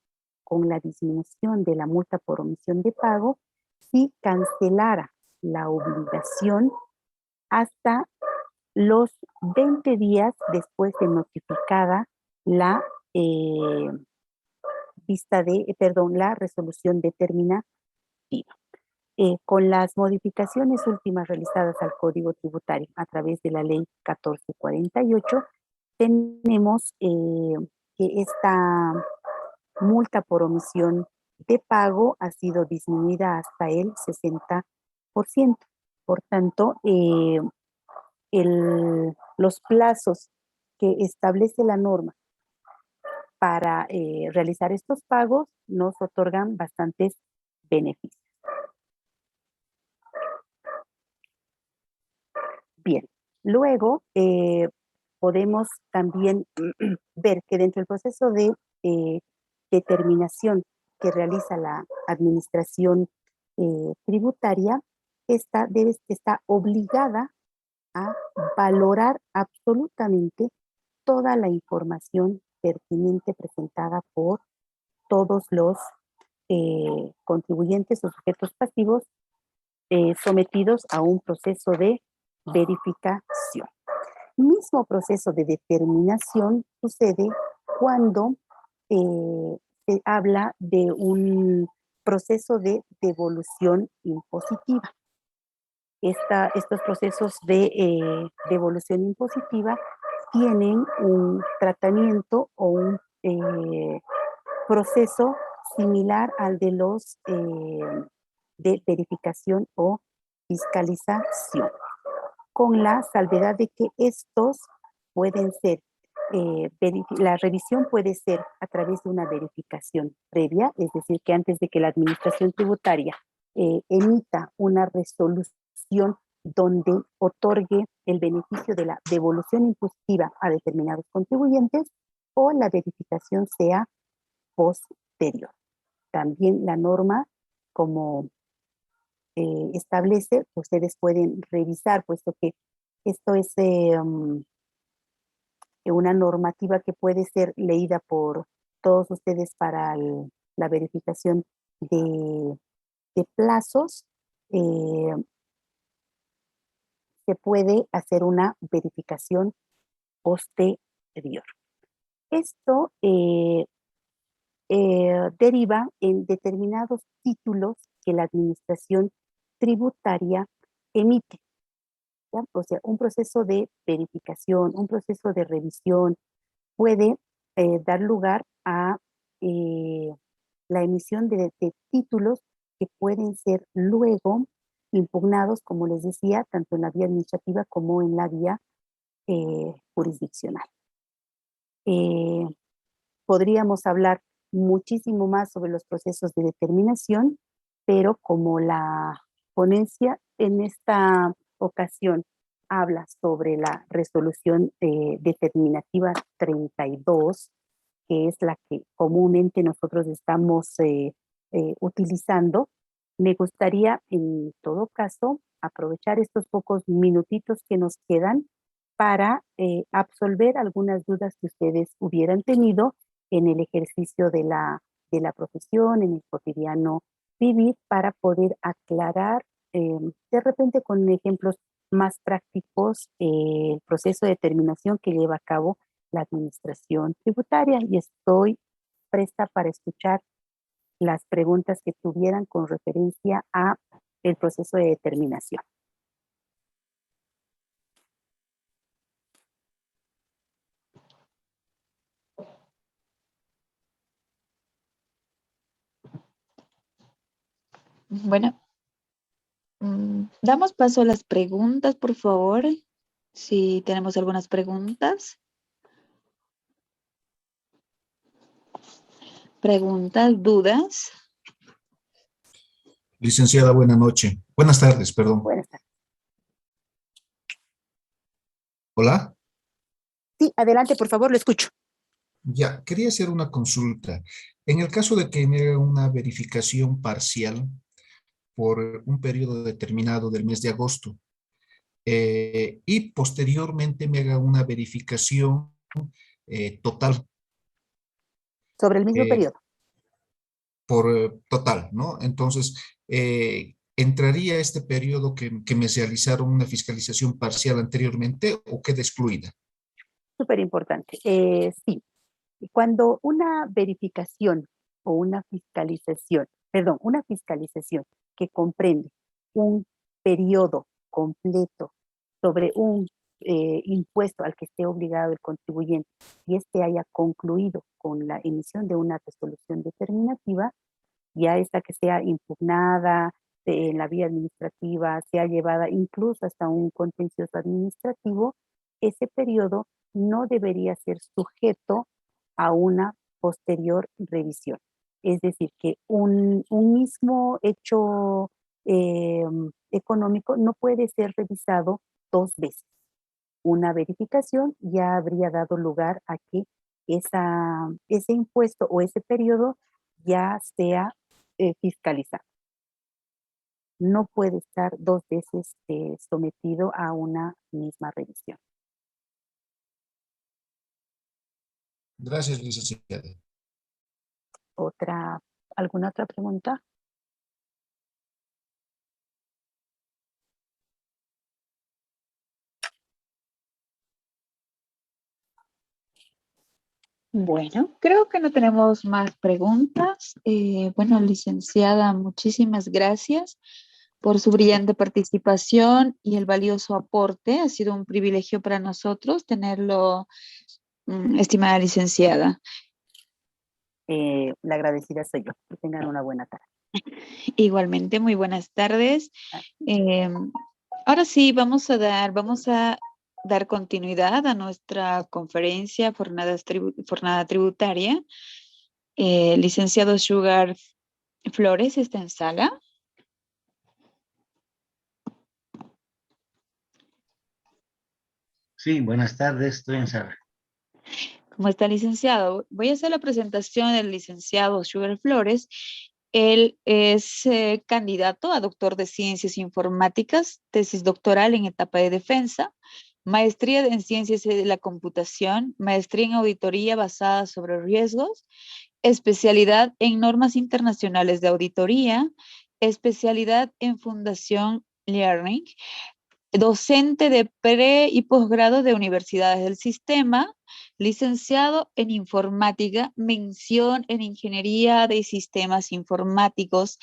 con la disminución de la multa por omisión de pago si cancelara la obligación hasta los 20 días después de notificada la la resolución determinativa. Con las modificaciones últimas realizadas al Código Tributario a través de la Ley 1448, tenemos que esta multa por omisión de pago ha sido disminuida hasta el 60%. Por tanto, los plazos que establece la norma para realizar estos pagos nos otorgan bastantes beneficios. Bien, luego podemos también ver que dentro del proceso de determinación que realiza la administración tributaria, esta está obligada a valorar absolutamente toda la información pertinente presentada por todos los contribuyentes o sujetos pasivos sometidos a un proceso de verificación. Mismo proceso de determinación sucede cuando se habla de un proceso de devolución impositiva. Estos procesos de devolución impositiva tienen un tratamiento o un proceso similar al de los de verificación o fiscalización, con la salvedad de que estos pueden ser, la revisión puede ser a través de una verificación previa, es decir, que antes de que la administración tributaria emita una resolución donde otorgue el beneficio de la devolución impositiva a determinados contribuyentes, o la verificación sea posterior. También la norma, como establece, ustedes pueden revisar, puesto que esto es una normativa que puede ser leída por todos ustedes para la verificación de plazos. Se puede hacer una verificación posterior. Esto deriva en determinados títulos que la administración tributaria emite, ¿ya? O sea, un proceso de verificación, un proceso de revisión puede dar lugar a la emisión de títulos que pueden ser luego impugnados, como les decía, tanto en la vía administrativa como en la vía jurisdiccional. Podríamos hablar muchísimo más sobre los procesos de determinación, pero como la ponencia en esta ocasión habla sobre la resolución determinativa 32, que es la que comúnmente nosotros estamos utilizando, me gustaría en todo caso aprovechar estos pocos minutitos que nos quedan para absolver algunas dudas que ustedes hubieran tenido en el ejercicio de la profesión, en el cotidiano vivir, para poder aclarar de repente con ejemplos más prácticos el proceso de determinación que lleva a cabo la administración tributaria, y estoy presta para escuchar las preguntas que tuvieran con referencia a el proceso de determinación. Bueno, damos paso a las preguntas, por favor. Si tenemos algunas preguntas. Preguntas, dudas. Licenciada, buenas noches. Buenas tardes, perdón. Buenas tardes. Hola. Sí, adelante, por favor, lo escucho. Ya, quería hacer una consulta. En el caso de que me haga una verificación parcial por un periodo determinado del mes de agosto y posteriormente me haga una verificación total. Sobre el mismo periodo. por total, ¿no? Entonces, ¿entraría este periodo que me realizaron una fiscalización parcial anteriormente o queda excluida? Súper importante. Sí, cuando una verificación o una fiscalización, perdón, una fiscalización que comprende un periodo completo sobre un impuesto al que esté obligado el contribuyente y este haya concluido con la emisión de una resolución determinativa, ya esta que sea impugnada en la vía administrativa, sea llevada incluso hasta un contencioso administrativo, ese periodo no debería ser sujeto a una posterior revisión. Es decir, que un mismo hecho económico no puede ser revisado dos veces. Una verificación ya habría dado lugar a que ese impuesto o ese periodo ya sea fiscalizado. No puede estar dos veces sometido a una misma revisión. Gracias, licenciada. ¿Alguna otra pregunta? Bueno, creo que no tenemos más preguntas. Bueno, licenciada, muchísimas gracias por su brillante participación y el valioso aporte. Ha sido un privilegio para nosotros tenerlo, estimada licenciada. La agradecida soy yo. Que tengan una buena tarde. Igualmente, muy buenas tardes. Ahora sí, vamos a dar continuidad a nuestra conferencia jornada tributaria. Licenciado Sugar Flores está en sala. Sí, buenas tardes, estoy en sala. ¿Cómo está, licenciado? Voy a hacer la presentación del licenciado Sugar Flores. Él es candidato a doctor de Ciencias Informáticas, tesis doctoral en etapa de defensa, maestría en Ciencias de la Computación, maestría en Auditoría basada sobre riesgos, especialidad en Normas Internacionales de Auditoría, especialidad en Fundación Learning, docente de pre y posgrado de universidades del sistema, licenciado en informática, mención en ingeniería de sistemas informáticos,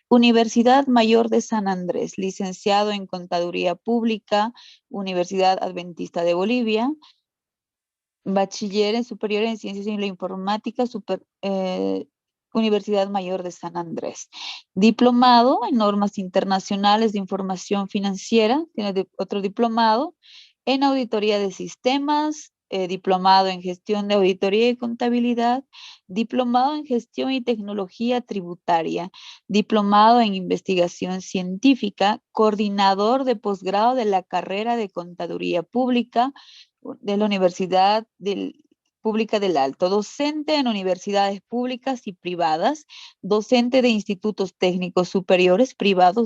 Universidad Mayor de San Andrés, licenciado en contaduría pública, Universidad Adventista de Bolivia, bachiller en superior en ciencias en la informática, Universidad Mayor de San Andrés. Diplomado en normas internacionales de información financiera, tiene otro diplomado en auditoría de sistemas, diplomado en gestión de auditoría y contabilidad, diplomado en gestión y tecnología tributaria, diplomado en investigación científica, coordinador de posgrado de la carrera de contaduría pública de la Universidad Pública del Alto, docente en universidades públicas y privadas, docente de institutos técnicos superiores privados de